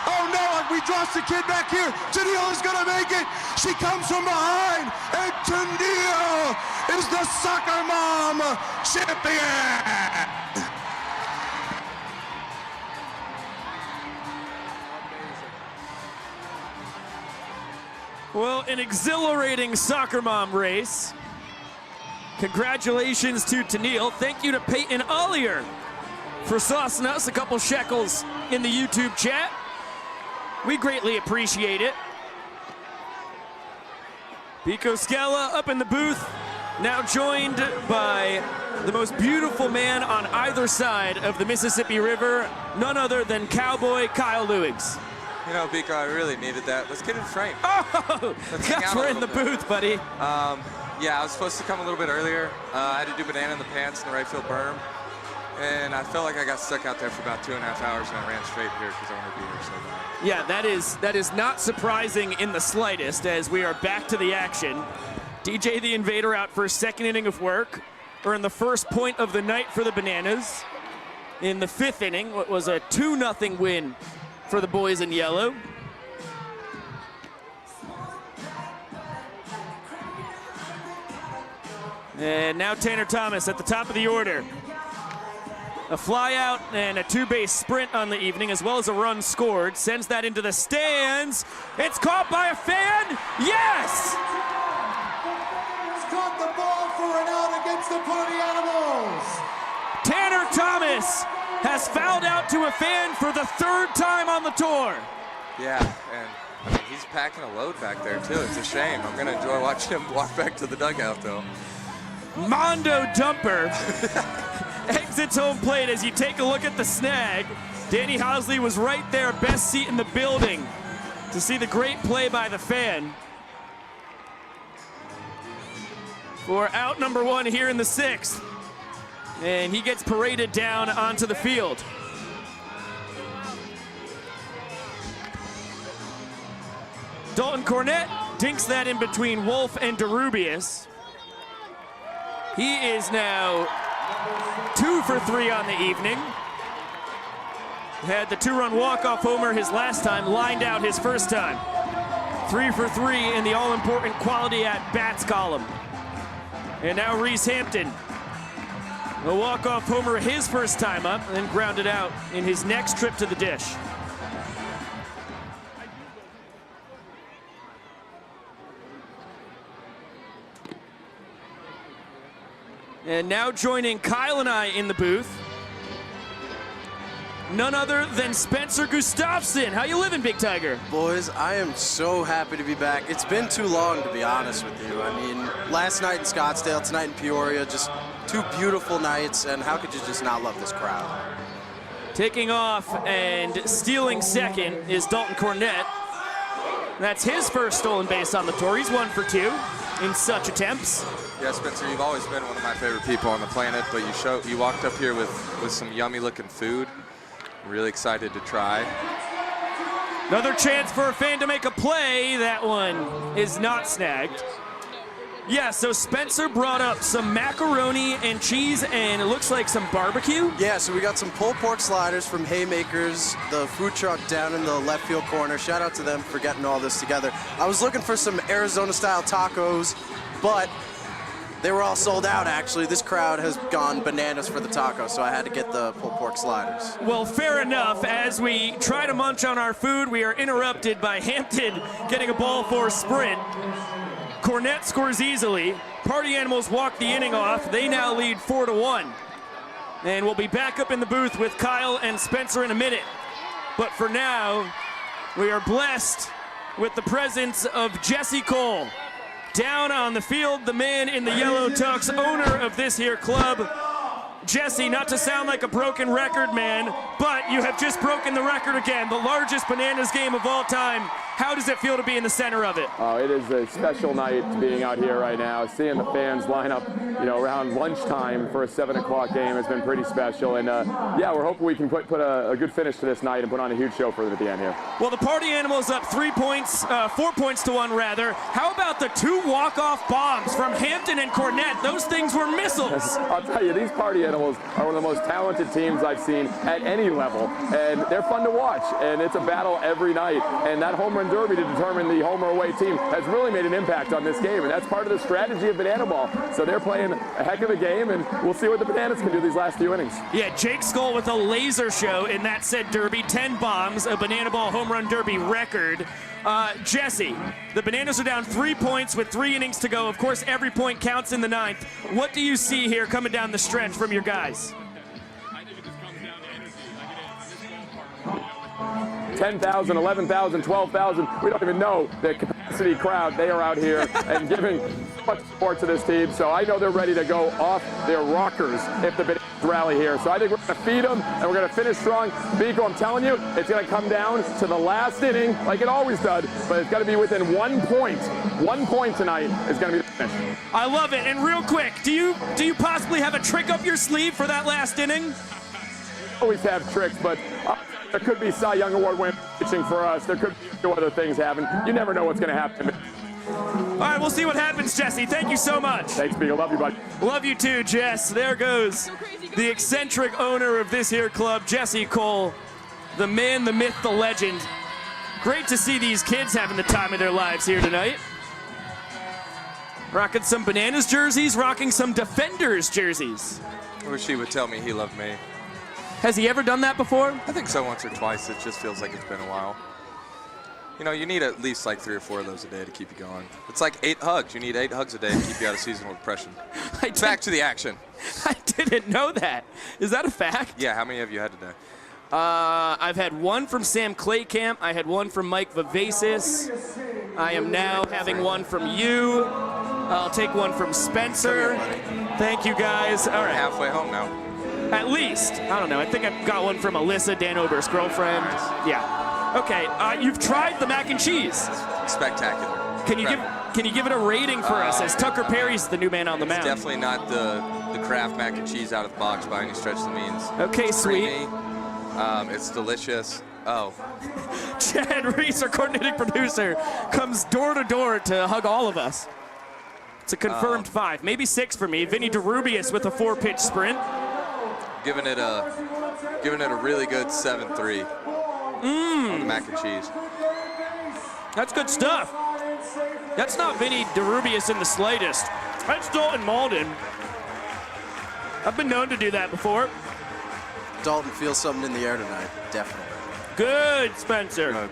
Oh no, we dropped the kid back here. Tennille is gonna make it. She comes from behind, and Tennille is the soccer mom champion. Well, an exhilarating soccer mom race. Congratulations to Tennille. Thank you to Peyton Ollier for saucing us a couple shekels in the YouTube chat. We greatly appreciate it. Pico Scala up in the booth, now joined by the most beautiful man on either side of the Mississippi River, none other than Cowboy Kyle Lewigs. You know, Pico, I really needed that. Let's get in frame. Oh, guys, we're in the booth, buddy. Yeah, I was supposed to come a little bit earlier. I had to do banana in the pants in the right field berm. And I felt like I got stuck out there for about 2.5 hours, and I ran straight here because I wanted to be here so bad. Yeah, that is not surprising in the slightest, as we are back to the action. DJ the Invader out for a second inning of work, or in the first point of the night for the Bananas. In the fifth inning, what was a 2-0 win for the boys in yellow. And now Tanner Thomas at the top of the order. A fly out and a two-base sprint on the evening, as well as a run scored. Sends that into the stands. It's caught by a fan. Yes! He's caught the ball for an out against the Party Animals. Tanner Thomas has fouled out to a fan for the third time on the tour. Yeah, and I mean, he's packing a load back there, too. It's a shame. I'm going to enjoy watching him walk back to the dugout, though. Mondo Dumper exits home plate. As you take a look at the snag, Danny Hosley was right there, best seat in the building, to see the great play by the fan. For out number one here in the sixth. And he gets paraded down onto the field. Dalton Cornett dinks that in between Wolf and DeRubius. He is now 2 for 3 on the evening. Had the 2-run walk-off homer his last time, lined out his first time. 3 for 3 in the all-important quality at-bats column. And now Reese Hampton. A walk-off homer his first time up, and then grounded out in his next trip to the dish. And now joining Kyle and I in the booth, none other than Spencer Gustafson. How you living, Big Tiger? Boys, I am so happy to be back. It's been too long, to be honest with you. I mean, last night in Scottsdale, tonight in Peoria, just two beautiful nights, and how could you just not love this crowd? Taking off and stealing second is Dalton Cornett. That's his first stolen base on the tour. He's 1 for 2 in such attempts. Yeah, Spencer, you've always been one of my favorite people on the planet, but you walked up here with some yummy-looking food. Really excited to try. Another chance for a fan to make a play. That one is not snagged. Yeah, so Spencer brought up some macaroni and cheese and it looks like some barbecue. Yeah, so we got some pulled pork sliders from Haymakers, the food truck down in the left field corner. Shout out to them for getting all this together. I was looking for some Arizona-style tacos, but they were all sold out, actually. This crowd has gone bananas for the tacos, so I had to get the pulled pork sliders. Well, fair enough. As we try to munch on our food, we are interrupted by Hampton getting a ball for a sprint. Cornett scores easily. Party Animals walk the inning off. They now lead 4-1. And we'll be back up in the booth with Kyle and Spencer in a minute. But for now, we are blessed with the presence of Jesse Cole. Down on the field, the man in the yellow tux, owner of this here club. Jesse, not to sound like a broken record man, but you have just broken the record again, the largest bananas game of all time. How does it feel to be in the center of it? Oh, it is a special night being out here right now. Seeing the fans line up, around lunchtime for a 7 o'clock game has been pretty special. And yeah, we're hoping we can put a good finish to this night and put on a huge show for them at the end here. Well, the Party Animals up 4 points to 1 rather. How about the 2 walk-off bombs from Hampton and Cornett? Those things were missiles. I'll tell you, these Party Animals are one of the most talented teams I've seen at any level, and they're fun to watch. And it's a battle every night. And that home run derby to determine the home or away team has really made an impact on this game, and that's part of the strategy of Banana Ball. So they're playing a heck of a game, and we'll see what the Bananas can do these last few innings. Yeah, Jake Skull with a laser show in that said derby, 10 bombs, a Banana Ball home run derby record. Jesse, the Bananas are down 3 points with 3 innings to go. Of course, every point counts in the 9th. What do you see here coming down the stretch from your guys? 10,000, 11,000, 12,000. We don't even know the capacity crowd. They are out here and giving much support to this team. So I know they're ready to go off their rockers if the Bananas rally here. So I think we're going to feed them and we're going to finish strong. Biko, I'm telling you, it's going to come down to the last inning like it always does, but it's got to be within 1 point. 1 point tonight is going to be the finish. I love it. And real quick, do you possibly have a trick up your sleeve for that last inning? We always have tricks, but there could be Cy Young Award winning pitching for us. There could be other things happen. You never know what's going to happen. All right, we'll see what happens, Jesse. Thank you so much. Thanks, Beagle. Love you, buddy. Love you too, Jess. There goes the eccentric owner of this here club, Jesse Cole, the man, the myth, the legend. Great to see these kids having the time of their lives here tonight. Rocking some Bananas jerseys, rocking some Defenders jerseys. I wish he would tell me he loved me. Has he ever done that before? I think so, once or twice. It just feels like it's been a while. You know, you need at least like 3 or 4 of those a day to keep you going. It's like 8 hugs. You need 8 hugs a day to keep you out of seasonal depression. Back to the action. I didn't know that. Is that a fact? Yeah, how many have you had today? I've had 1 from Sam Claycamp. I had 1 from Mike Vivacis. I am now having 1 from you. I'll take 1 from Spencer. Thank you, guys. All right. Halfway home now. At least. I don't know. I think I've got 1 from Alyssa, Dan Ober's girlfriend. Nice. Yeah. Okay. You've tried the mac and cheese. Spectacular. Can you give it a rating for us, as Tucker Perry's the new man on the mound? Definitely not the Kraft mac and cheese out of the box by any stretch of the means. Okay, it's sweet. Creamy. It's delicious. Oh. Chad Reese, our coordinating producer, comes door to door to hug all of us. It's a confirmed 5, maybe 6 for me. Vinny DeRubius with a 4-pitch sprint. Giving it a really good 7-3 on the mac and cheese. That's good stuff. That's not Vinny DeRubius in the slightest. That's Dalton Malden. I've been known to do that before. Dalton feels something in the air tonight, definitely. Good, Spencer. Good.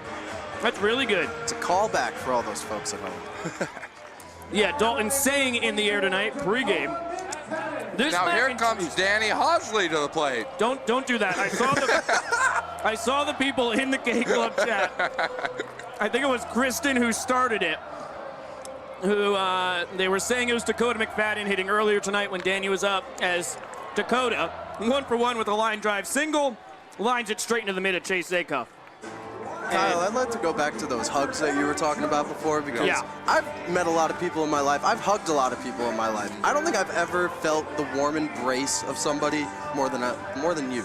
That's really good. It's a callback for all those folks at home. Yeah, Dalton sang in the air tonight pregame. Now here comes Danny Hosley to the plate. Don't do that. I saw the people in the K Club chat. I think it was Kristen who started it. Who they were saying it was Dakota McFadden hitting earlier tonight when Danny was up, as Dakota 1-for-1 with a line drive single, lines it straight into the mid of Chase Zakoff. Kyle, I'd like to go back to those hugs that you were talking about before, because I've met a lot of people in my life. I've hugged a lot of people in my life. I don't think I've ever felt the warm embrace of somebody more than you.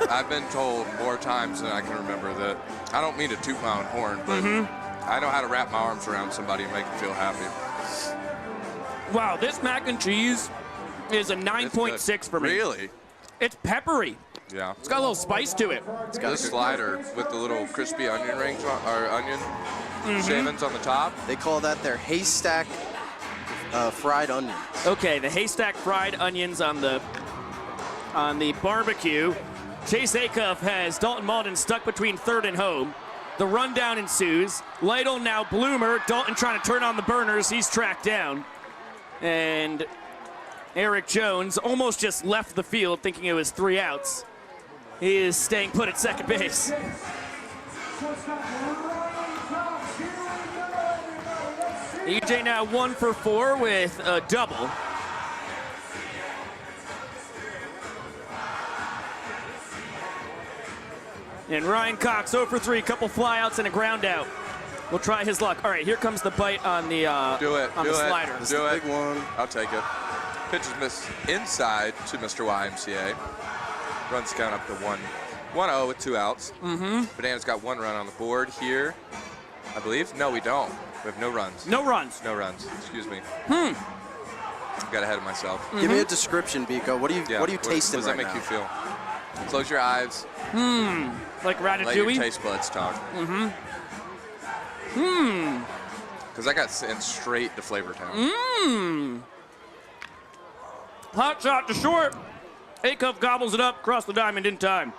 I've been told more times than I can remember that I don't mean to toot my own horn, but I know how to wrap my arms around somebody and make them feel happy. Wow, this mac and cheese is a 9.6 for me. Really? It's peppery. Yeah. It's got a little spice to it. It's got a slider with the little crispy onion rings or onion shavings on the top. They call that their haystack fried onions. Okay, the haystack fried onions on the barbecue. Chase Acuff has Dalton Malden stuck between third and home. The rundown ensues. Lytle now Bloomer. Dalton trying to turn on the burners. He's tracked down. And Eric Jones almost just left the field thinking it was 3 outs. He is staying put at second base. EJ now 1 for 4 with a double. And Ryan Cox 0 for 3, couple flyouts and a ground out. We'll try his luck. All right, here comes the bite on the slider. Do it. Big one. I'll take it. Pitch is missed inside to Mr. YMCA. Runs count up to 1-0 with 2 outs. Banana's got 1 run on the board here, I believe. No, we don't. We have no runs. No runs. No runs. Excuse me. Got ahead of myself. Give me a description, Biko. What are you tasting right now? What does that make you feel? Close your eyes. Like Ratatouille? Let your taste buds talk. Because I got sent straight to Flavor Town. Hot shot to short. Acuff gobbles it up, across the diamond in time.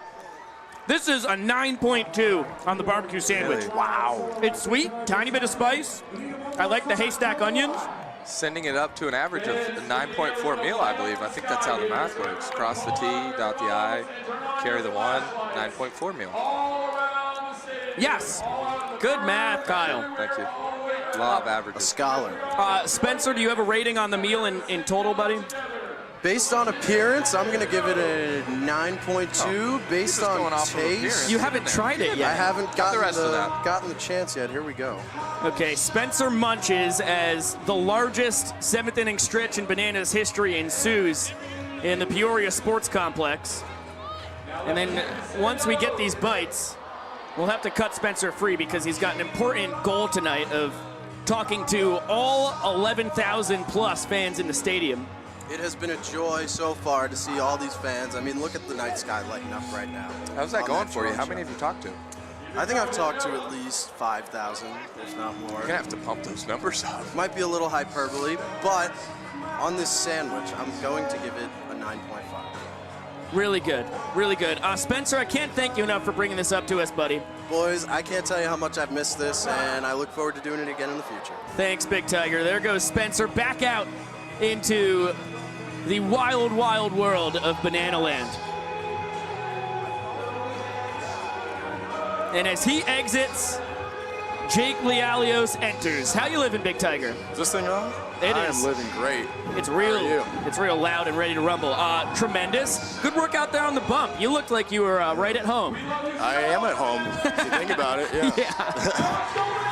This is a 9.2 on the barbecue sandwich. Really? Wow. It's sweet, tiny bit of spice. I like the haystack onions. Sending it up to an average of 9.4 meal, I believe. I think that's how the math works. Cross the T, dot the I, carry the 1, 9.4 meal. Yes. Good math, Kyle. Thank you. Law of averages. A scholar. Spencer, do you have a rating on the meal in total, buddy? Based on appearance, I'm going to give it a 9.2. Based on taste, you haven't tried it yet. I haven't gotten the chance yet. Here we go. Okay, Spencer munches as the largest 7th inning stretch in Bananas history ensues in the Peoria Sports Complex. And then once we get these bites, we'll have to cut Spencer free because he's got an important goal tonight of talking to all 11,000 plus fans in the stadium. It has been a joy so far to see all these fans. I mean, look at the night sky lighting up right now. How's that going for you? How many have you talked to? I think I've talked to at least 5,000, if not more. You're going to have to pump those numbers up. Might be a little hyperbole, but on this sandwich, I'm going to give it a 9.5. Really good, really good. Spencer, I can't thank you enough for bringing this up to us, buddy. Boys, I can't tell you how much I've missed this, and I look forward to doing it again in the future. Thanks, Big Tiger. There goes Spencer back out into the wild, wild world of Banana Land. And as he exits, Jake Lialios enters. How you living, Big Tiger? Is this thing on? It I is. am living great. It's real. How are you? It's real loud and ready to rumble. Tremendous. Good work out there on the bump. You looked like you were right at home. I am at home. If you think about it, yeah.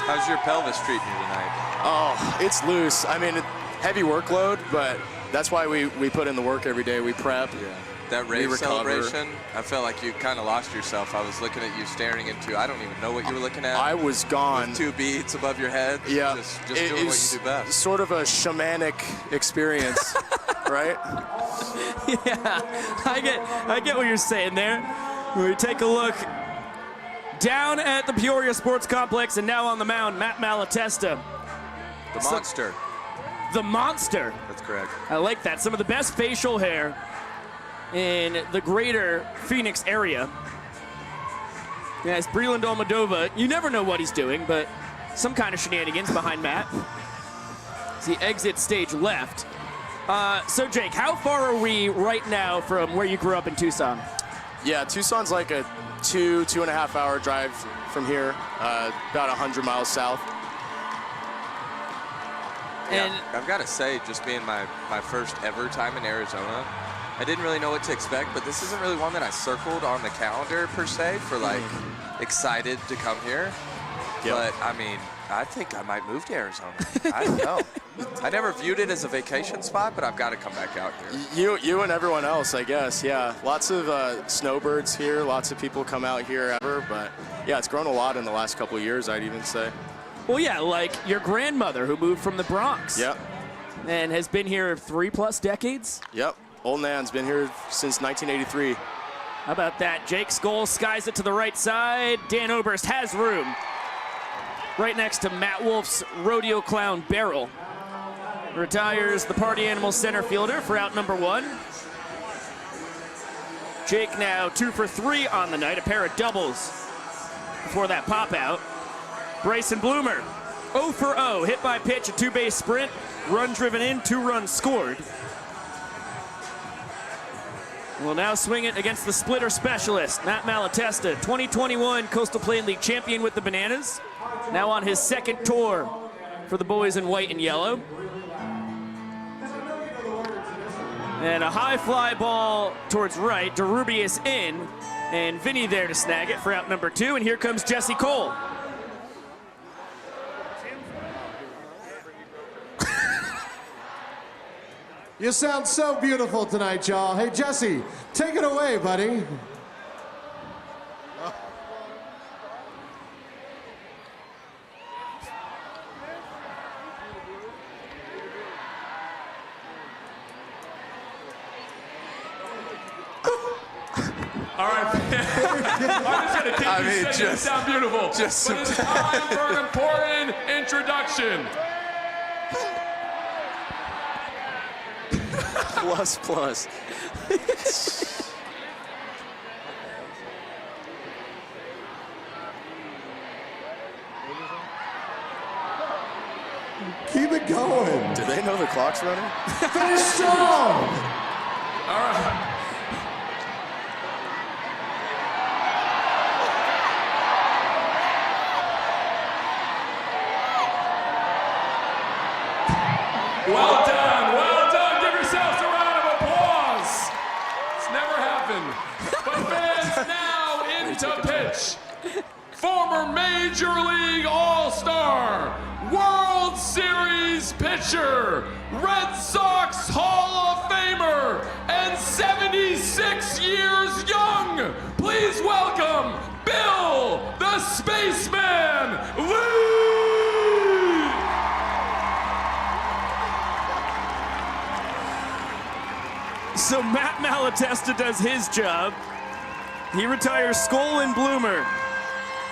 How's your pelvis treating you tonight? Oh, it's loose. I mean, heavy workload, but that's why we put in the work every day. We prep. Yeah. That race celebration, I felt like you kind of lost yourself. I was looking at you staring into, I don't even know what you were looking at. I was gone. With 2 beats above your head. Yeah. Just doing what you do best. Sort of a shamanic experience, right? Yeah, I get what you're saying there. We take a look down at the Peoria Sports Complex and now on the mound, Matt Malatesta. The monster. The monster. That's correct. I like that. Some of the best facial hair in the greater Phoenix area. Yes, Breland Almadova, you never know what he's doing, but some kind of shenanigans behind Matt as he exits stage left. So Jake, how far are we right now from where you grew up in Tucson? Yeah, Tucson's like a 2.5 hour drive from here, about 100 miles south. And I've got to say, just being my first ever time in Arizona, I didn't really know what to expect, but this isn't really one that I circled on the calendar per se for like excited to come here. Yep. But I mean, I think I might move to Arizona. I don't know. I never viewed it as a vacation spot, but I've got to come back out here. You and everyone else, I guess. Yeah, lots of snowbirds here. Lots of people come out here ever, but yeah, it's grown a lot in the last couple of years, I'd even say. Well, yeah, like your grandmother who moved from the Bronx. Yep. And has been here 3+ decades. Yep. Old Nan's been here since 1983. How about that? Jake Scholl skies it to the right side. Dan Oberst has room. Right next to Matt Wolf's rodeo clown barrel. Retires the party animal center fielder for out number 1. Jake now 2 for 3 on the night, a pair of doubles before that pop out. Bryson Bloomer 0 for 0, hit by pitch, a 2-base sprint, run driven in, 2 runs scored. Will now swing it against the splitter specialist, Matt Malatesta, 2021 Coastal Plain League champion with the Bananas. Now on his second tour for the boys in white and yellow. And a high fly ball towards right. Derubius in. And Vinny there to snag it for out number 2. And here comes Jesse Cole. You sound so beautiful tonight, y'all. Hey, Jesse, take it away, buddy. All right, I'm just gonna keep you saying you sound beautiful. But it's time for an important introduction. Plus. Keep it going. Do they know the clock's running? Finish strong. All right. Well done, well done. Give yourselves a round of applause. It's never happened. But fans, now into pitch. Former Major League All-Star, World Series pitcher, Red Sox Hall of Famer, and 76 years young. Please welcome Bill the Spaceman Lee! So Matt Malatesta does his job. He retires Skull and Bloomer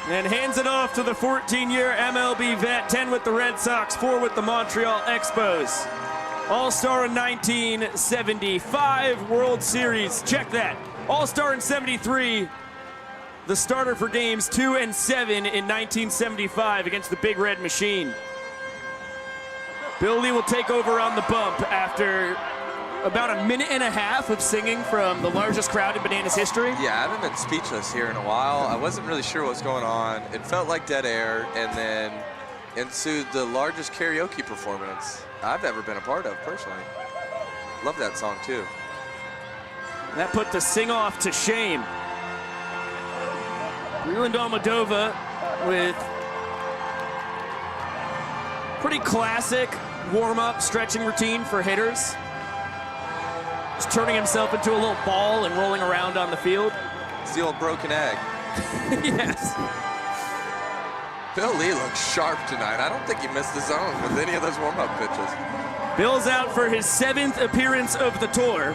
and hands it off to the 14-year MLB vet, 10 with the Red Sox, 4 with the Montreal Expos. All-Star in 1975, World Series, check that. All-Star in 73, the starter for games 2 and 7 in 1975 against the Big Red Machine. Bill Lee will take over on the bump after about a minute and a half of singing from the largest crowd in Bananas history. Yeah, I haven't been speechless here in a while. I wasn't really sure what was going on. It felt like dead air, and then ensued the largest karaoke performance I've ever been a part of, personally. Love that song, too. That put the sing-off to shame. Breland Almodovar with pretty classic warm-up stretching routine for hitters. Just turning himself into a little ball and rolling around on the field. It's the old broken egg. Yes. Bill Lee looks sharp tonight. I don't think he missed the zone with any of those warm-up pitches. Bill's out for his 7th appearance of the tour.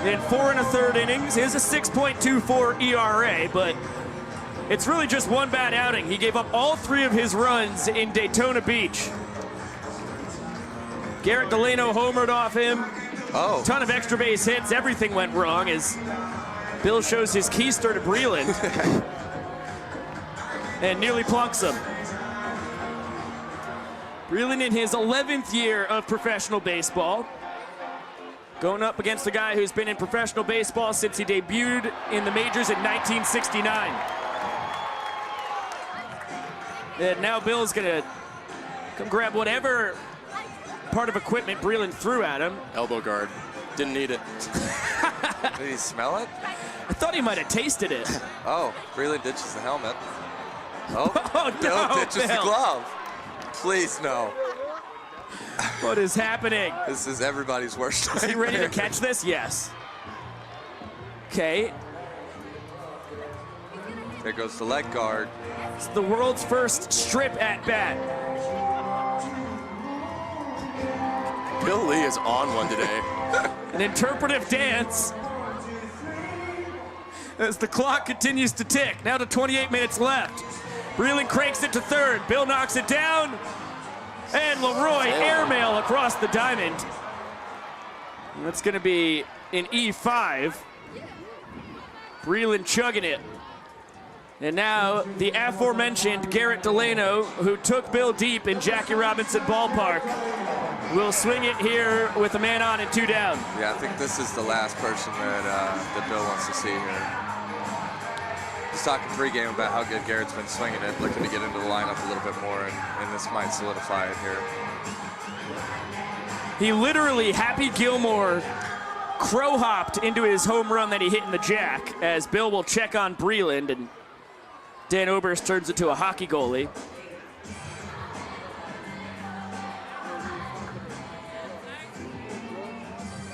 In 4 1/3 innings, he has a 6.24 ERA, but it's really just one bad outing. He gave up all 3 of his runs in Daytona Beach. Garrett Delano homered off him. Oh. Ton of extra base hits. Everything went wrong as Bill shows his keister to Breland and nearly plunks him. Breland in his 11th year of professional baseball, going up against a guy who's been in professional baseball since he debuted in the majors in 1969. And now Bill's gonna come grab whatever part of equipment Breland threw at him. Elbow guard. Didn't need it. Did he smell it? I thought he might have tasted it. Oh, Breland ditches the helmet. Oh, Oh, no, Bill ditches the Bill. glove. Please, no. What is happening? This is everybody's worst Is he ready to nightmare. catch this? Yes. Okay. There goes the leg guard. It's the world's first strip at bat. Bill Lee is on one today. An interpretive dance as the clock continues to tick. Now to 28 minutes left. Breland cranks it to third. Bill knocks it down. And Leroy airmail across the diamond. That's going to be an E5. Breland chugging it. And now the aforementioned Garrett Delano, who took Bill deep in Jackie Robinson Ballpark, will swing it here with a man on and 2 down. Yeah, I think this is the last person that Bill wants to see here. was talking pregame about how good Garrett's been swinging it, looking to get into the lineup a little bit more, and this might solidify it here. He literally, Happy Gilmore, crow hopped into his home run that he hit in the jack, as Bill will check on Breland, and Dan Oberst turns into a hockey goalie.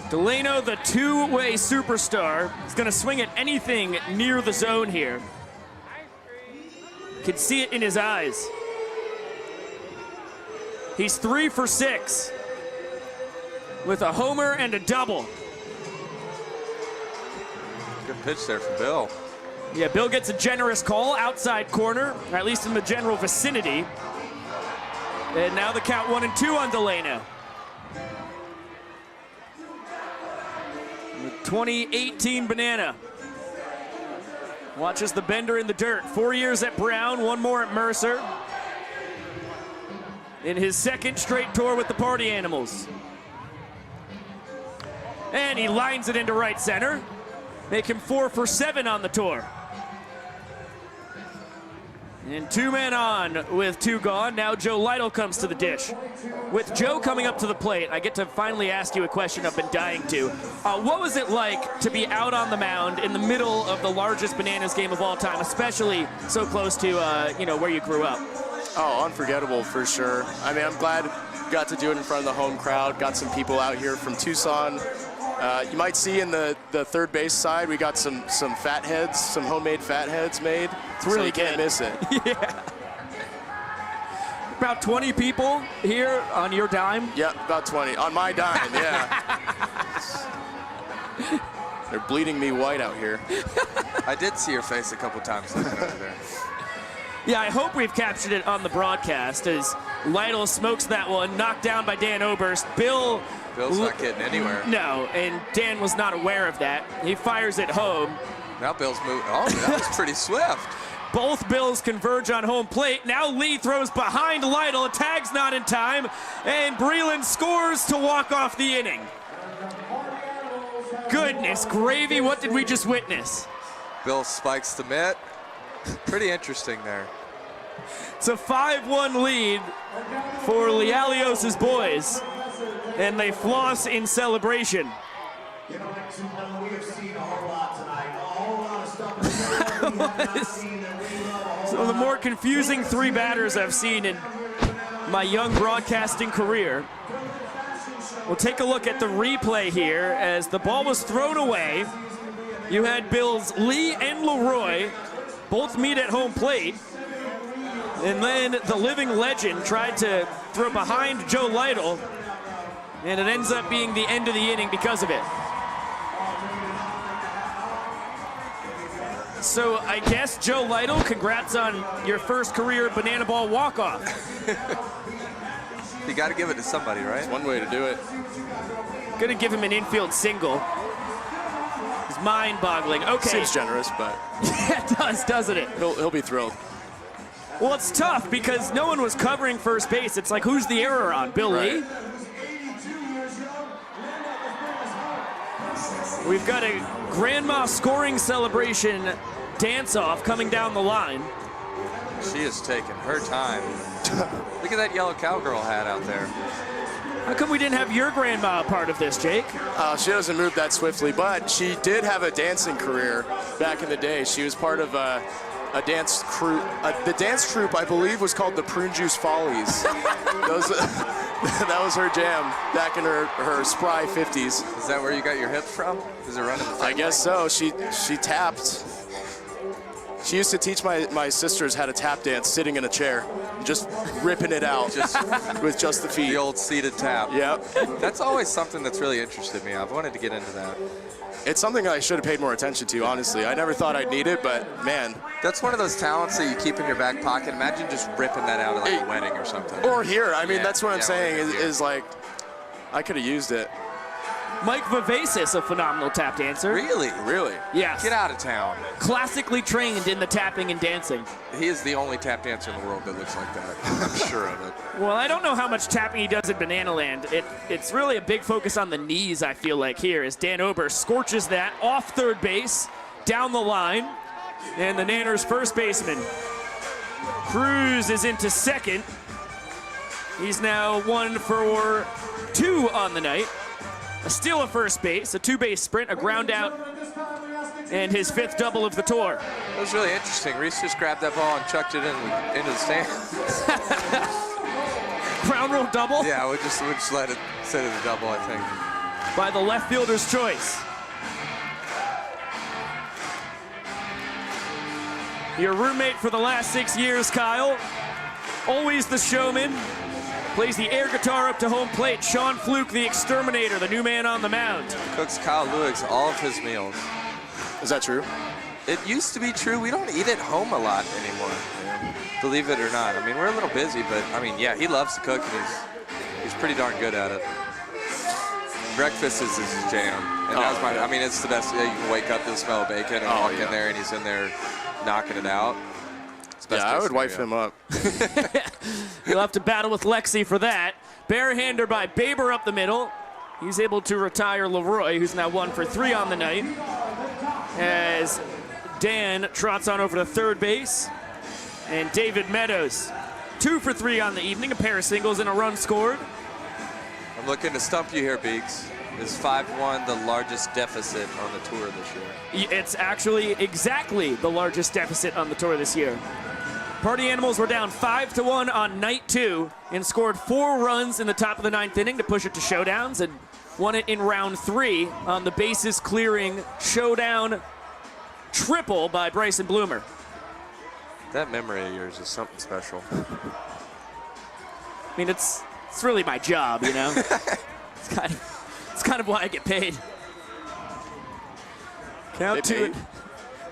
Delano, the two-way superstar, is going to swing at anything near the zone here. Can see it in his eyes. He's 3 for 6 with a homer and a double. Good pitch there for Bill. Yeah, Bill gets a generous call, outside corner, or at least in the general vicinity. And now the count 1-2 on Delano. The 2018 Banana watches the bender in the dirt. 4 years at Brown, 1 more at Mercer. In his second straight tour with the Party Animals. And he lines it into right center. Make him 4 for 7 on the tour. And 2 men on with 2 gone. Now Joe Lytle comes to the dish. With Joe coming up to the plate, I get to finally ask you a question I've been dying to. What was it like to be out on the mound in the middle of the largest Bananas game of all time, especially so close to where you grew up? Oh, unforgettable for sure. I mean, I'm glad got to do it in front of the home crowd. Got some people out here from Tucson. You might see in the third base side, we got some fat heads, some homemade fat heads made. It's really so you can't miss it. Yeah. About 20 people here on your dime? Yep, about 20. On my dime, yeah. They're bleeding me white out here. I did see your face a couple times looking over there. Yeah, I hope we've captured it on the broadcast as Lytle smokes that one, knocked down by Dan Oberst. Bill's not getting anywhere. No, and Dan was not aware of that. He fires it home. Now Bill's moving. Oh, that was pretty swift. Both Bills converge on home plate. Now Lee throws behind Lytle. A tag's not in time. And Breland scores to walk off the inning. Goodness gravy, what did we just witness? Bill spikes the mitt. Pretty interesting there. It's a 5-1 lead for Lialios' boys. And they floss in celebration. You know, we have seen a whole lot tonight. A whole lot of stuff that we have not seen that we love. So the more confusing 3 batters I've seen in my young broadcasting career. We'll take a look at the replay here as the ball was thrown away. You had Bills Lee and Leroy both meet at home plate. And then the living legend tried to throw behind Joe Lytle. And it ends up being the end of the inning because of it. So I guess, Joe Lytle, congrats on your first career banana ball walk-off. You got to give it to somebody, right? It's one way to do it. Gonna give him an infield single. It's mind-boggling. Okay. Seems generous, but yeah, it does, doesn't it? He'll be thrilled. Well, it's tough because no one was covering first base. It's like, who's the error on? Bill Lee? We've got a grandma scoring celebration dance-off coming down the line. She is taking her time. Look at that yellow cowgirl hat out there. How come we didn't have your grandma a part of this, Jake? She doesn't move that swiftly, but she did have a dancing career back in the day. She was part of a dance crew. The dance troupe, I believe, was called the Prune Juice Follies. That was her jam back in her spry 50s. Is that where you got your hips from? Is it running? I guess so. She tapped. She used to teach my sisters how to tap dance sitting in a chair, just ripping it out with just the feet. The old seated tap. Yep. That's always something that's really interested me. I've wanted to get into that. It's something I should have paid more attention to, honestly. I never thought I'd need it, but man. That's one of those talents that you keep in your back pocket. Imagine just ripping that out at like a wedding or something. Or here. I mean, that's what I'm saying is like, I could have used it. Mike Vivacis, a phenomenal tap dancer. Really? Really? Yes. Get out of town. Classically trained in the tapping and dancing. He is the only tap dancer in the world that looks like that. I'm sure of it. Well, I don't know how much tapping he does at Banana Land. It's really a big focus on the knees, I feel like, here, as Dan Oberst scorches that off third base, down the line. and the Nanners first baseman. Cruz is into second. He's now 1 for 2 on the night. A steal of first base, a 2-base sprint, a ground out, and his 5th double of the tour. It was really interesting. Reese just grabbed that ball and chucked it into the stands. Ground rule double? Yeah, we'll just let it sit at a double, I think. By the left fielder's choice. Your roommate for the last 6 years, Kyle. Always the showman. Plays the air guitar up to home plate. Sean Fluke, the exterminator, the new man on the mound. Cooks Kyle Lewis all of his meals. Is that true? It used to be true. We don't eat at home a lot anymore, believe it or not. I mean, we're a little busy, but I mean, yeah, he loves to cook, and he's pretty darn good at it. Breakfast is his jam. And I mean, it's the best. You can wake up to the smell of bacon and walk in there, and he's in there knocking it out. Yeah, I would wife him up. You'll have to battle with Lexi for that. Barehander by Baber up the middle. He's able to retire Leroy, who's now 1 for 3 on the night, as Dan trots on over to third base. And David Meadows, 2 for 3 on the evening, a pair of singles and a run scored. I'm looking to stump you here, Beeks. Is 5-1 the largest deficit on the tour this year? It's actually exactly the largest deficit on the tour this year. Party Animals were down 5-1 on night 2 and scored 4 runs in the top of the 9th inning to push it to showdowns, and won it in round 3 on the bases clearing showdown triple by Bryson Bloomer. That memory of yours is something special. I mean, it's really my job, you know? It's kind of why I get paid. Count to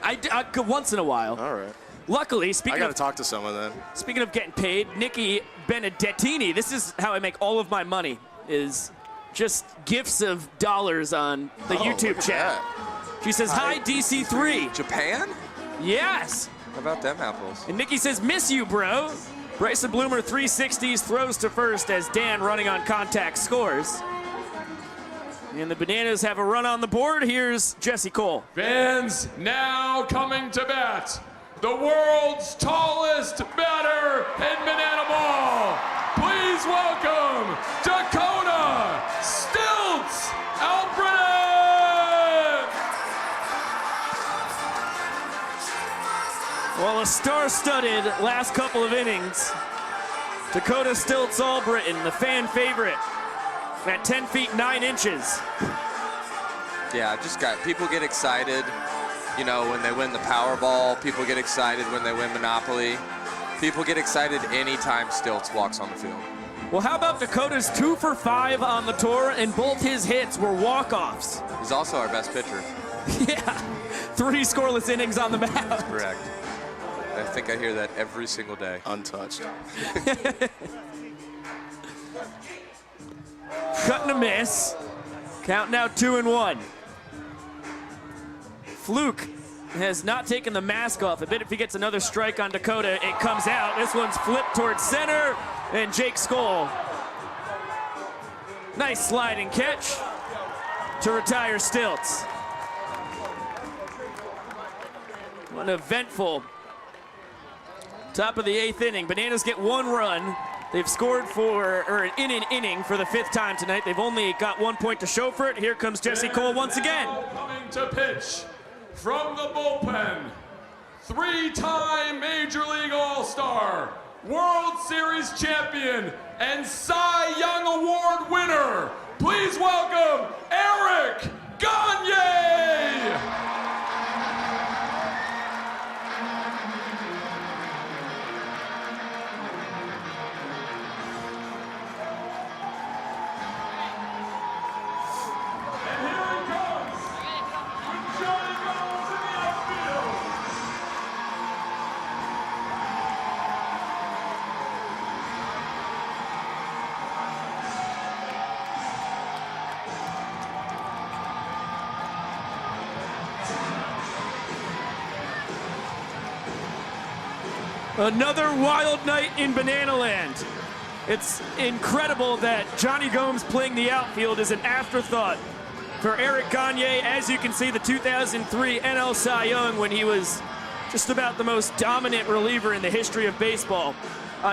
I once in a while. All right. Luckily, I got to talk to someone then. Speaking of getting paid, Nikki Benedettini, this is how I make all of my money, is just gifts of dollars on the YouTube chat. She says, hi, DC3. Japan? Yes. How about them apples? And Nikki says, miss you, bro. Bryson Bloomer 360s, throws to first as Dan running on contact scores. And the Bananas have a run on the board. Here's Jesse Cole. Fans now coming to bat. The world's tallest batter in banana ball. Please welcome Dakota Stilts Albritton. Well, a star-studded last couple of innings. Dakota Stilts Albritton, the fan favorite, at 10 feet 9 inches. Yeah, just got people get excited, you know, when they win the Powerball. People get excited when they win Monopoly. People get excited anytime Stilts walks on the field. Well, how about Dakota's 2 for 5 on the tour, and both his hits were walk-offs. He's also our best pitcher. Yeah, 3 scoreless innings on the mound. That's correct. I think I hear that every single day. Untouched. Cutting a miss. Count now 2-1. Fluke has not taken the mask off. I bet if he gets another strike on Dakota, it comes out. This one's flipped towards center, and Jake Skoll. Nice sliding catch to retire Stilts. What an eventful top of the 8th inning. Bananas get 1 run. They've scored in an inning for the 5th time tonight. They've only got 1 point to show for it. Here comes Jesse Cole once again. Coming to pitch from the bullpen, 3-time Major League All-Star, World Series champion, and Cy Young Award winner. Please welcome Eric Gagne. Another wild night in Banana Land. It's incredible that Johnny Gomes playing the outfield is an afterthought for Eric Gagne. As you can see, the 2003 NL Cy Young when he was just about the most dominant reliever in the history of baseball.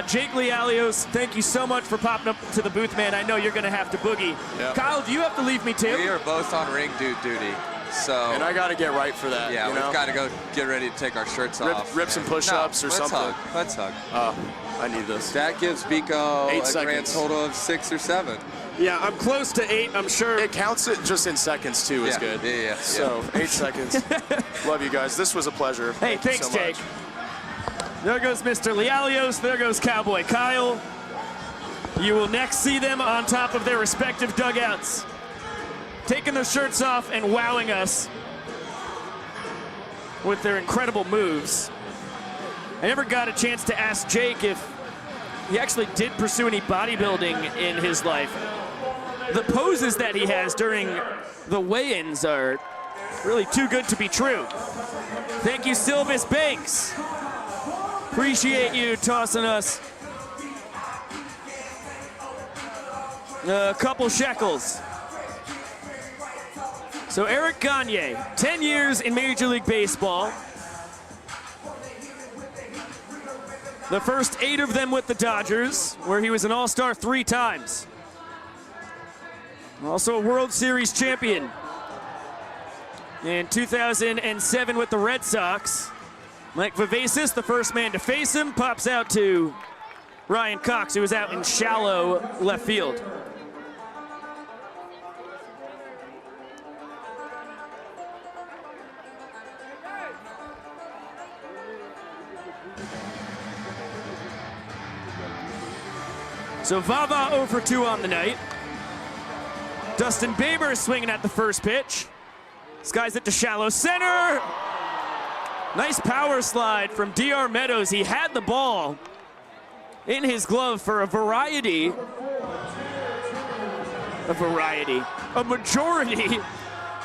Jake Lialios, thank you so much for popping up to the booth, man. I know you're going to have to boogie. Yep. Kyle, do you have to leave me too? We are both on ring duty. So, and I got to get right for that. Yeah, you know? we've got to go get ready to take our shirts off. Rip some push-ups or something. Let's hug. Oh, I need this. That gives Biko 8 a seconds. grand total of 6 or 7. Yeah, I'm close to 8, I'm sure. It counts it just in seconds, too, is good. Yeah. So, 8 seconds. Love you guys. This was a pleasure. Hey, Thank you thanks, so Jake. much. There goes Mr. Lialios. There goes Cowboy Kyle. You will next see them on top of their respective dugouts, taking their shirts off and wowing us with their incredible moves. I never got a chance to ask Jake if he actually did pursue any bodybuilding in his life. The poses that he has during the weigh-ins are really too good to be true. Thank you, Silvis Banks. Appreciate you tossing us a couple shekels. So Eric Gagne, 10 years in Major League Baseball. The first 8 of them with the Dodgers, where he was an All-Star 3 times. Also a World Series champion in 2007 with the Red Sox. Mike Vivacis, the first man to face him, pops out to Ryan Cox, who was out in shallow left field. So Vava 0 for 2 on the night. Dustin Baber swinging at the first pitch. Skies it to shallow center. Nice power slide from DR Meadows. He had the ball in his glove for a majority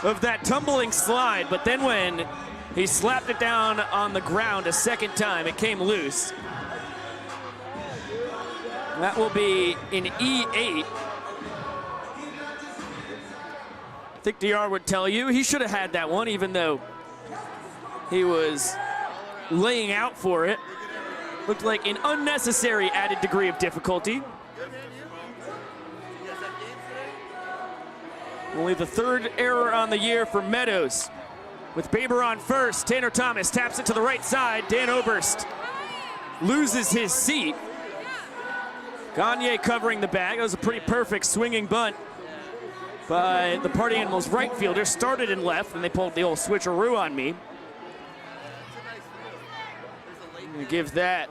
of that tumbling slide, but then when he slapped it down on the ground a second time, it came loose. That will be an E8. I think DR would tell you he should have had that one, even though he was laying out for it. Looked like an unnecessary added degree of difficulty. Only the 3rd error on the year for Meadows. With Baber on first, Tanner Thomas taps it to the right side. Dan Oberst loses his seat. Gagne covering the bag. That was a pretty perfect swinging bunt by the Party Animals right fielder. Started in left, and they pulled the old switcheroo on me. I'm gonna give that.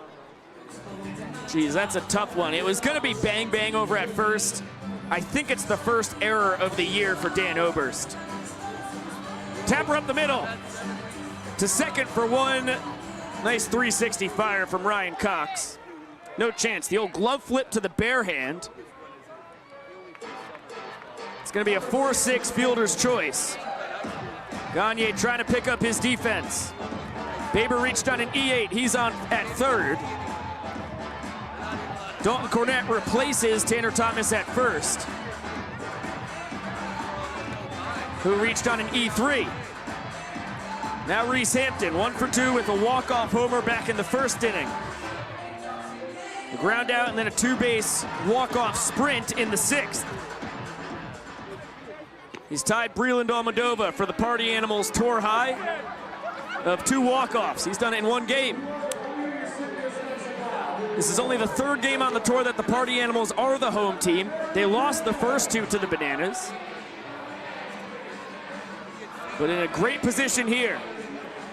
Geez, that's a tough one. It was gonna be bang bang over at first. I think it's the first error of the year for Dan Oberst. Tapper up the middle to second for 1. Nice 360 fire from Ryan Cox. No chance. The old glove flip to the bare hand. It's going to be a 4-6 fielder's choice. Gagne trying to pick up his defense. Baber reached on an E8. He's on at 3rd. Dalton Cornett replaces Tanner Thomas at 1st, who reached on an E3. Now Reese Hampton, 1 for 2 with a walk-off homer back in the 1st inning. A ground out and then a 2-base walk-off sprint in the 6th. He's tied Breland Almodovar for the Party Animals tour high of 2 walk-offs. He's done it in 1 game. This is only the 3rd game on the tour that the Party Animals are the home team. They lost the first 2 to the Bananas. But in a great position here.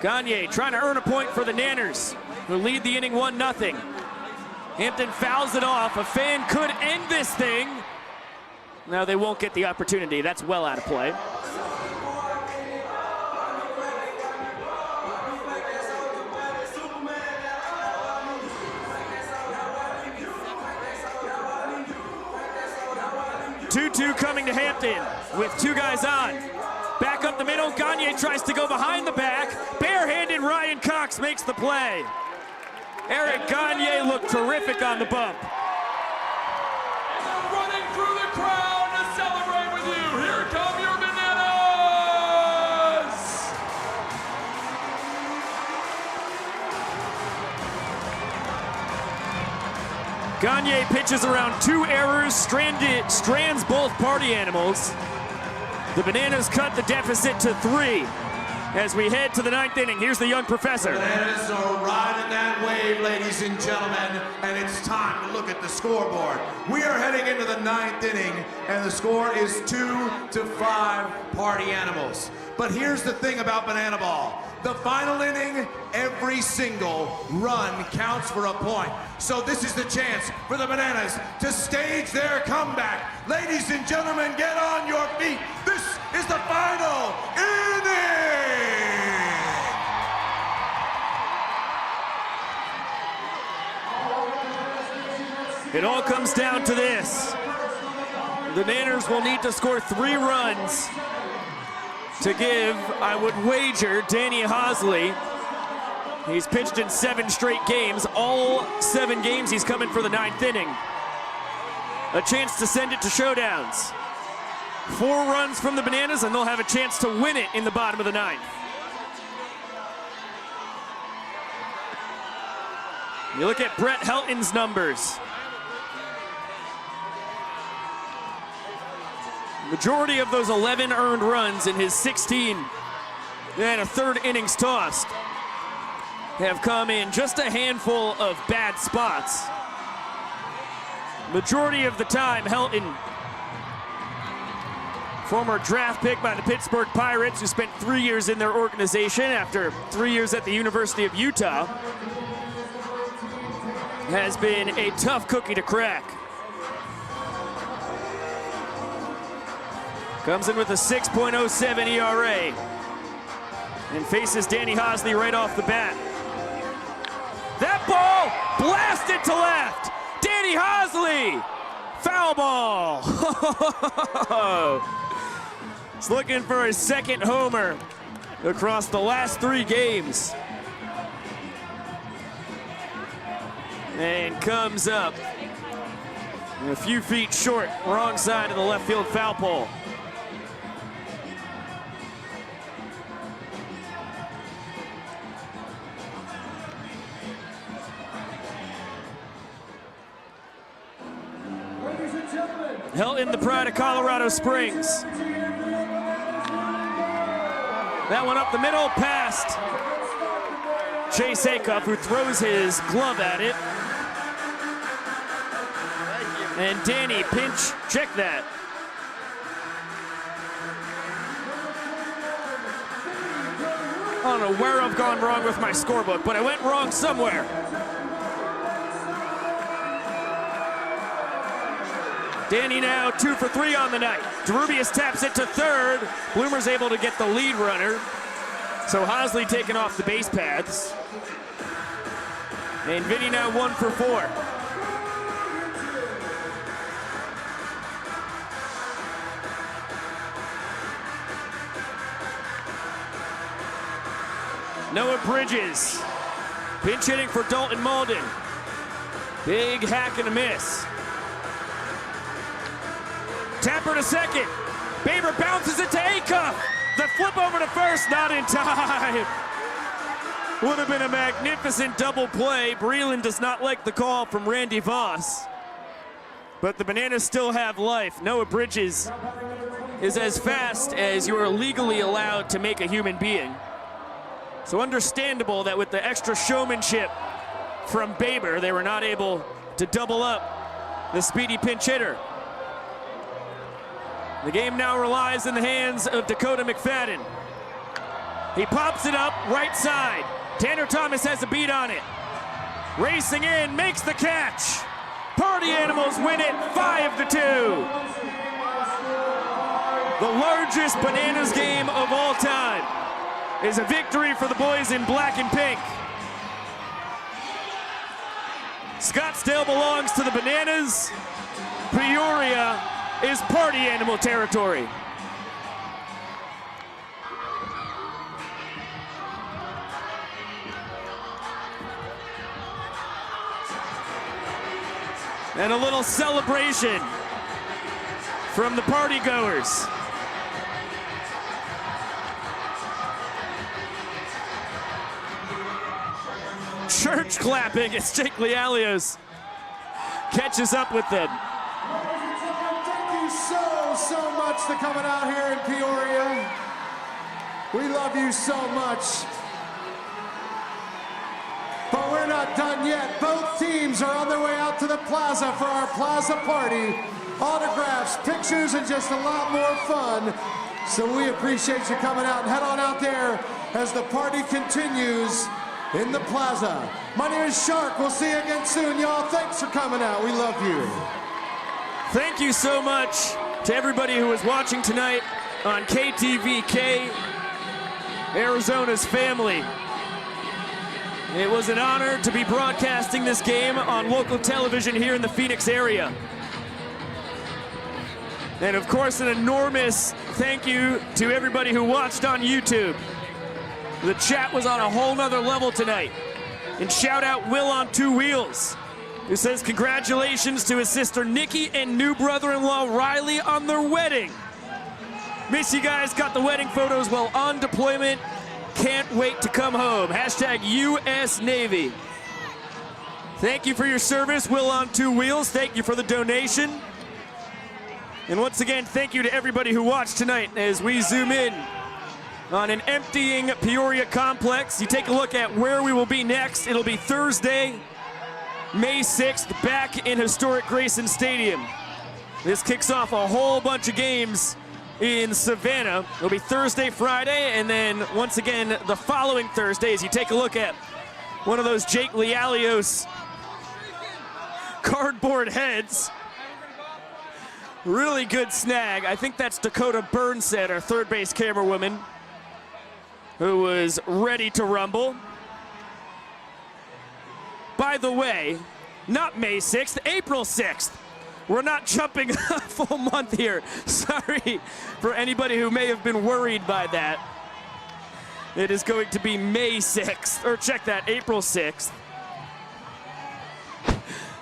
Gagne trying to earn a point for the Nanners, who lead the inning 1-0. Hampton fouls it off. A fan could end this thing. Now they won't get the opportunity. That's well out of play. Two coming to Hampton with 2 guys on. Back up the middle. Gagne tries to go behind the back. Barehanded Ryan Cox makes the play. Eric Gagne looked terrific on the bump. Running through the crowd to celebrate with you. Here come your Bananas. Gagne pitches around 2 errors, strands both party animals. The Bananas cut the deficit to 3 as we head to the 9th inning. Here's the young professor. The Bananas are riding that wave, ladies and gentlemen, and it's time to look at the scoreboard. We are heading into the 9th inning, and the score is 2-5 party animals. But here's the thing about Banana Ball. The final inning, every single run counts for a point. So this is the chance for the Bananas to stage their comeback. Ladies and gentlemen, get on your feet. This is the final inning. It all comes down to this. The Bananas will need to score 3 runs to give, I would wager, Danny Hosley. He's pitched in 7 straight games. All 7 games he's coming for the 9th inning. A chance to send it to showdowns. 4 runs from the Bananas and they'll have a chance to win it in the bottom of the 9th. You look at Brett Helton's numbers. Majority of those 11 earned runs in his 16 and a 3rd innings tossed have come in just a handful of bad spots. Majority of the time, Helton, former draft pick by the Pittsburgh Pirates, who spent 3 years in their organization after 3 years at the University of Utah, has been a tough cookie to crack. Comes in with a 6.07 ERA and faces Danny Hosley right off the bat. That ball blasted to left. Danny Hosley, foul ball. He's looking for his 2nd homer across the last 3 games. And comes up a few feet short, wrong side of the left field foul pole. Helton, the pride of Colorado Springs. That one up the middle, past Chase Acuff, who throws his glove at it. And Danny, pinch, check that. I don't know where I've gone wrong with my scorebook, but I went wrong somewhere. Danny now 2 for 3 on the night. Derubius taps it to 3rd. Bloomer's able to get the lead runner. So Hosley taking off the base paths. And Vinny now 1 for 4. Noah Bridges, pinch hitting for Dalton Malden. Big hack and a miss. Tapper to 2nd. Baber bounces it to Acuff. The flip over to 1st, not in time. Would have been a magnificent double play. Breland does not like the call from Randy Voss. But the Bananas still have life. Noah Bridges is as fast as you are legally allowed to make a human being. So understandable that with the extra showmanship from Baber, they were not able to double up the speedy pinch hitter. The game now relies in the hands of Dakota McFadden. He pops it up right side. Tanner Thomas has a beat on it. Racing in, makes the catch. Party Animals win it 5-2. The largest Bananas game of all time is a victory for the boys in black and pink. Scottsdale belongs to the Bananas. Peoria is Party Animal territory. And a little celebration from the party goers. Church clapping as Jake Lialios catches up with them. Thank you so much for coming out here in Peoria. We love you so much. But we're not done yet. Both teams are on their way out to the plaza for our plaza party. Autographs, pictures, and just a lot more fun. So we appreciate you coming out, and head on out there as the party continues in the plaza. My name is Shark. We'll see you again soon, y'all. Thanks for coming out. We love you. Thank you so much to everybody who was watching tonight on KTVK, Arizona's family. It was an honor to be broadcasting this game on local television here in the Phoenix area. And of course, an enormous thank you to everybody who watched on YouTube. The chat was on a whole nother level tonight. And shout out Will on Two Wheels, who says congratulations to his sister Nikki and new brother-in-law Riley on their wedding. Miss you guys, got the wedding photos while on deployment. Can't wait to come home. Hashtag US Navy. Thank you for your service, Will on Two Wheels. Thank you for the donation. And once again, thank you to everybody who watched tonight as we zoom in on an emptying Peoria complex. You take a look at where we will be next. It'll be Thursday, May 6th, back in historic Grayson Stadium. This kicks off a whole bunch of games in Savannah. It'll be Thursday, Friday, and then once again the following Thursday as you take a look at one of those Jake Lialios cardboard heads. Really good snag. I think that's Dakota Burnset, our third base camera woman, who was ready to rumble. By the way, not May 6th, April 6th. We're not jumping a full month here. Sorry for anybody who may have been worried by that. It is going to be May 6th, or check that, April 6th.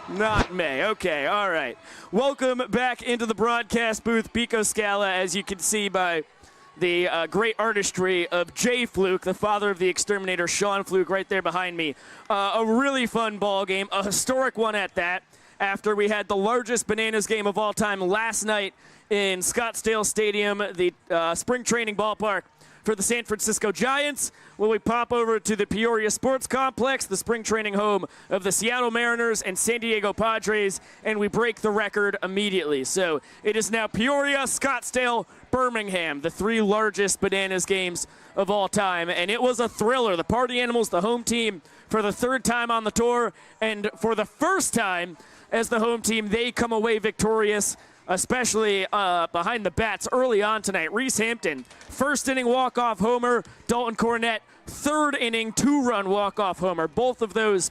Not May. Okay, all right. Welcome back into the broadcast booth, Pico Scala, as you can see by the great artistry of Jay Fluke, the father of the exterminator, Sean Fluke, right there behind me. A really fun ball game, a historic one at that, after we had the largest Bananas game of all time last night in Scottsdale Stadium, the spring training ballpark for the San Francisco Giants. Will we pop over to the Peoria Sports Complex, the spring training home of the Seattle Mariners and San Diego Padres, and we break the record immediately. So it is now Peoria, Scottsdale, Birmingham, the three largest Bananas games of all time, and it was a thriller. The Party Animals, the home team, for the third time on the tour, and for the first time as the home team, they come away victorious, especially behind the bats early on tonight. Reese Hampton, first inning walk-off homer. Dalton Cornett, third inning two-run walk-off homer. Both of those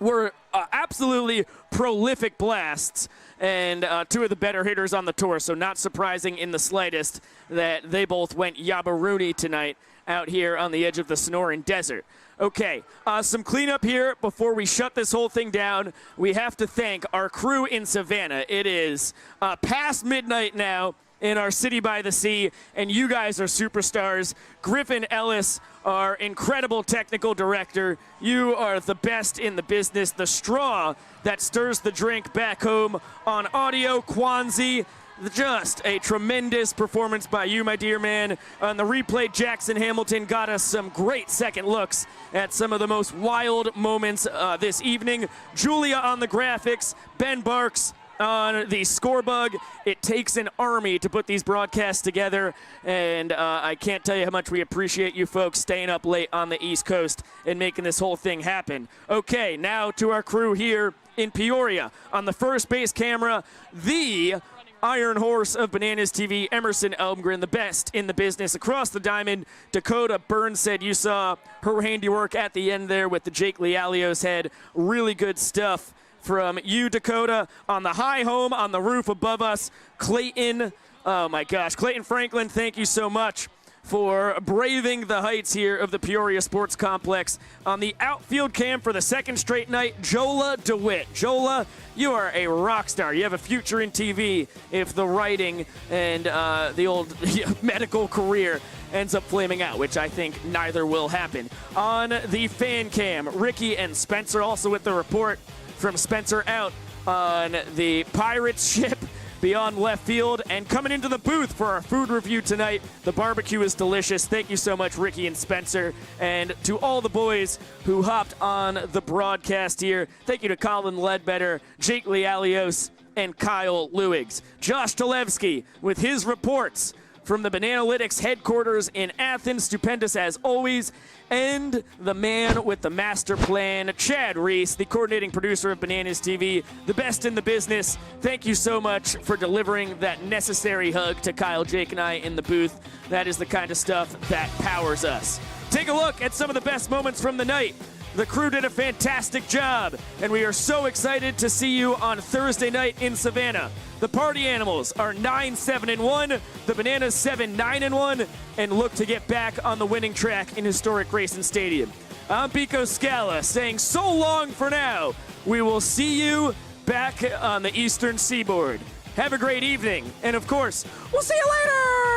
were absolutely prolific blasts, and two of the better hitters on the tour, so not surprising in the slightest that they both went Yabaruni tonight out here on the edge of the Sonoran Desert. Okay, some cleanup here before we shut this whole thing down. We have to thank our crew in Savannah. It is past midnight now in our city by the sea, and you guys are superstars. Griffin Ellis, our incredible technical director. You are the best in the business. The straw that stirs the drink back home on audio, Kwanzi. Just a tremendous performance by you, my dear man. On the replay, Jackson Hamilton got us some great second looks at some of the most wild moments this evening. Julia on the graphics, Ben Barks on the scorebug. It takes an army to put these broadcasts together, and I can't tell you how much we appreciate you folks staying up late on the East Coast and making this whole thing happen. Okay, now to our crew here in Peoria. On the first base camera, the Iron Horse of Bananas TV, Emerson Elmgren, the best in the business across the diamond. Dakota Burnset, you saw her handiwork at the end there with the Jake Lialios head. Really good stuff from you, Dakota. On the high home, on the roof above us, Clayton, oh my gosh, Clayton Franklin, thank you so much for braving the heights here of the Peoria Sports Complex. On the outfield cam for the second straight night, Jola DeWitt. Jola, you are a rock star. You have a future in TV if the writing and the old medical career ends up flaming out, which I think neither will happen. On the fan cam, Ricky and Spencer, also with the report from Spencer out on the Pirates ship beyond left field, and coming into the booth for our food review tonight. The barbecue is delicious. Thank you so much, Ricky and Spencer, and to all the boys who hopped on the broadcast here. Thank you to Colin Ledbetter, Jake Lialios, and Kyle Lewigs. Josh Talevsky with his reports from the Bananalytics headquarters in Athens, stupendous as always, and the man with the master plan, Chad Reese, the coordinating producer of Bananas TV, the best in the business. Thank you so much for delivering that necessary hug to Kyle, Jake, and I in the booth. That is the kind of stuff that powers us. Take a look at some of the best moments from the night. The crew did a fantastic job, and we are so excited to see you on Thursday night in Savannah. The Party Animals are 9-7-1, the Bananas 7-9-1, and look to get back on the winning track in historic Grayson Stadium. I'm Pico Scala saying so long for now. We will see you back on the Eastern Seaboard. Have a great evening, and of course, we'll see you later!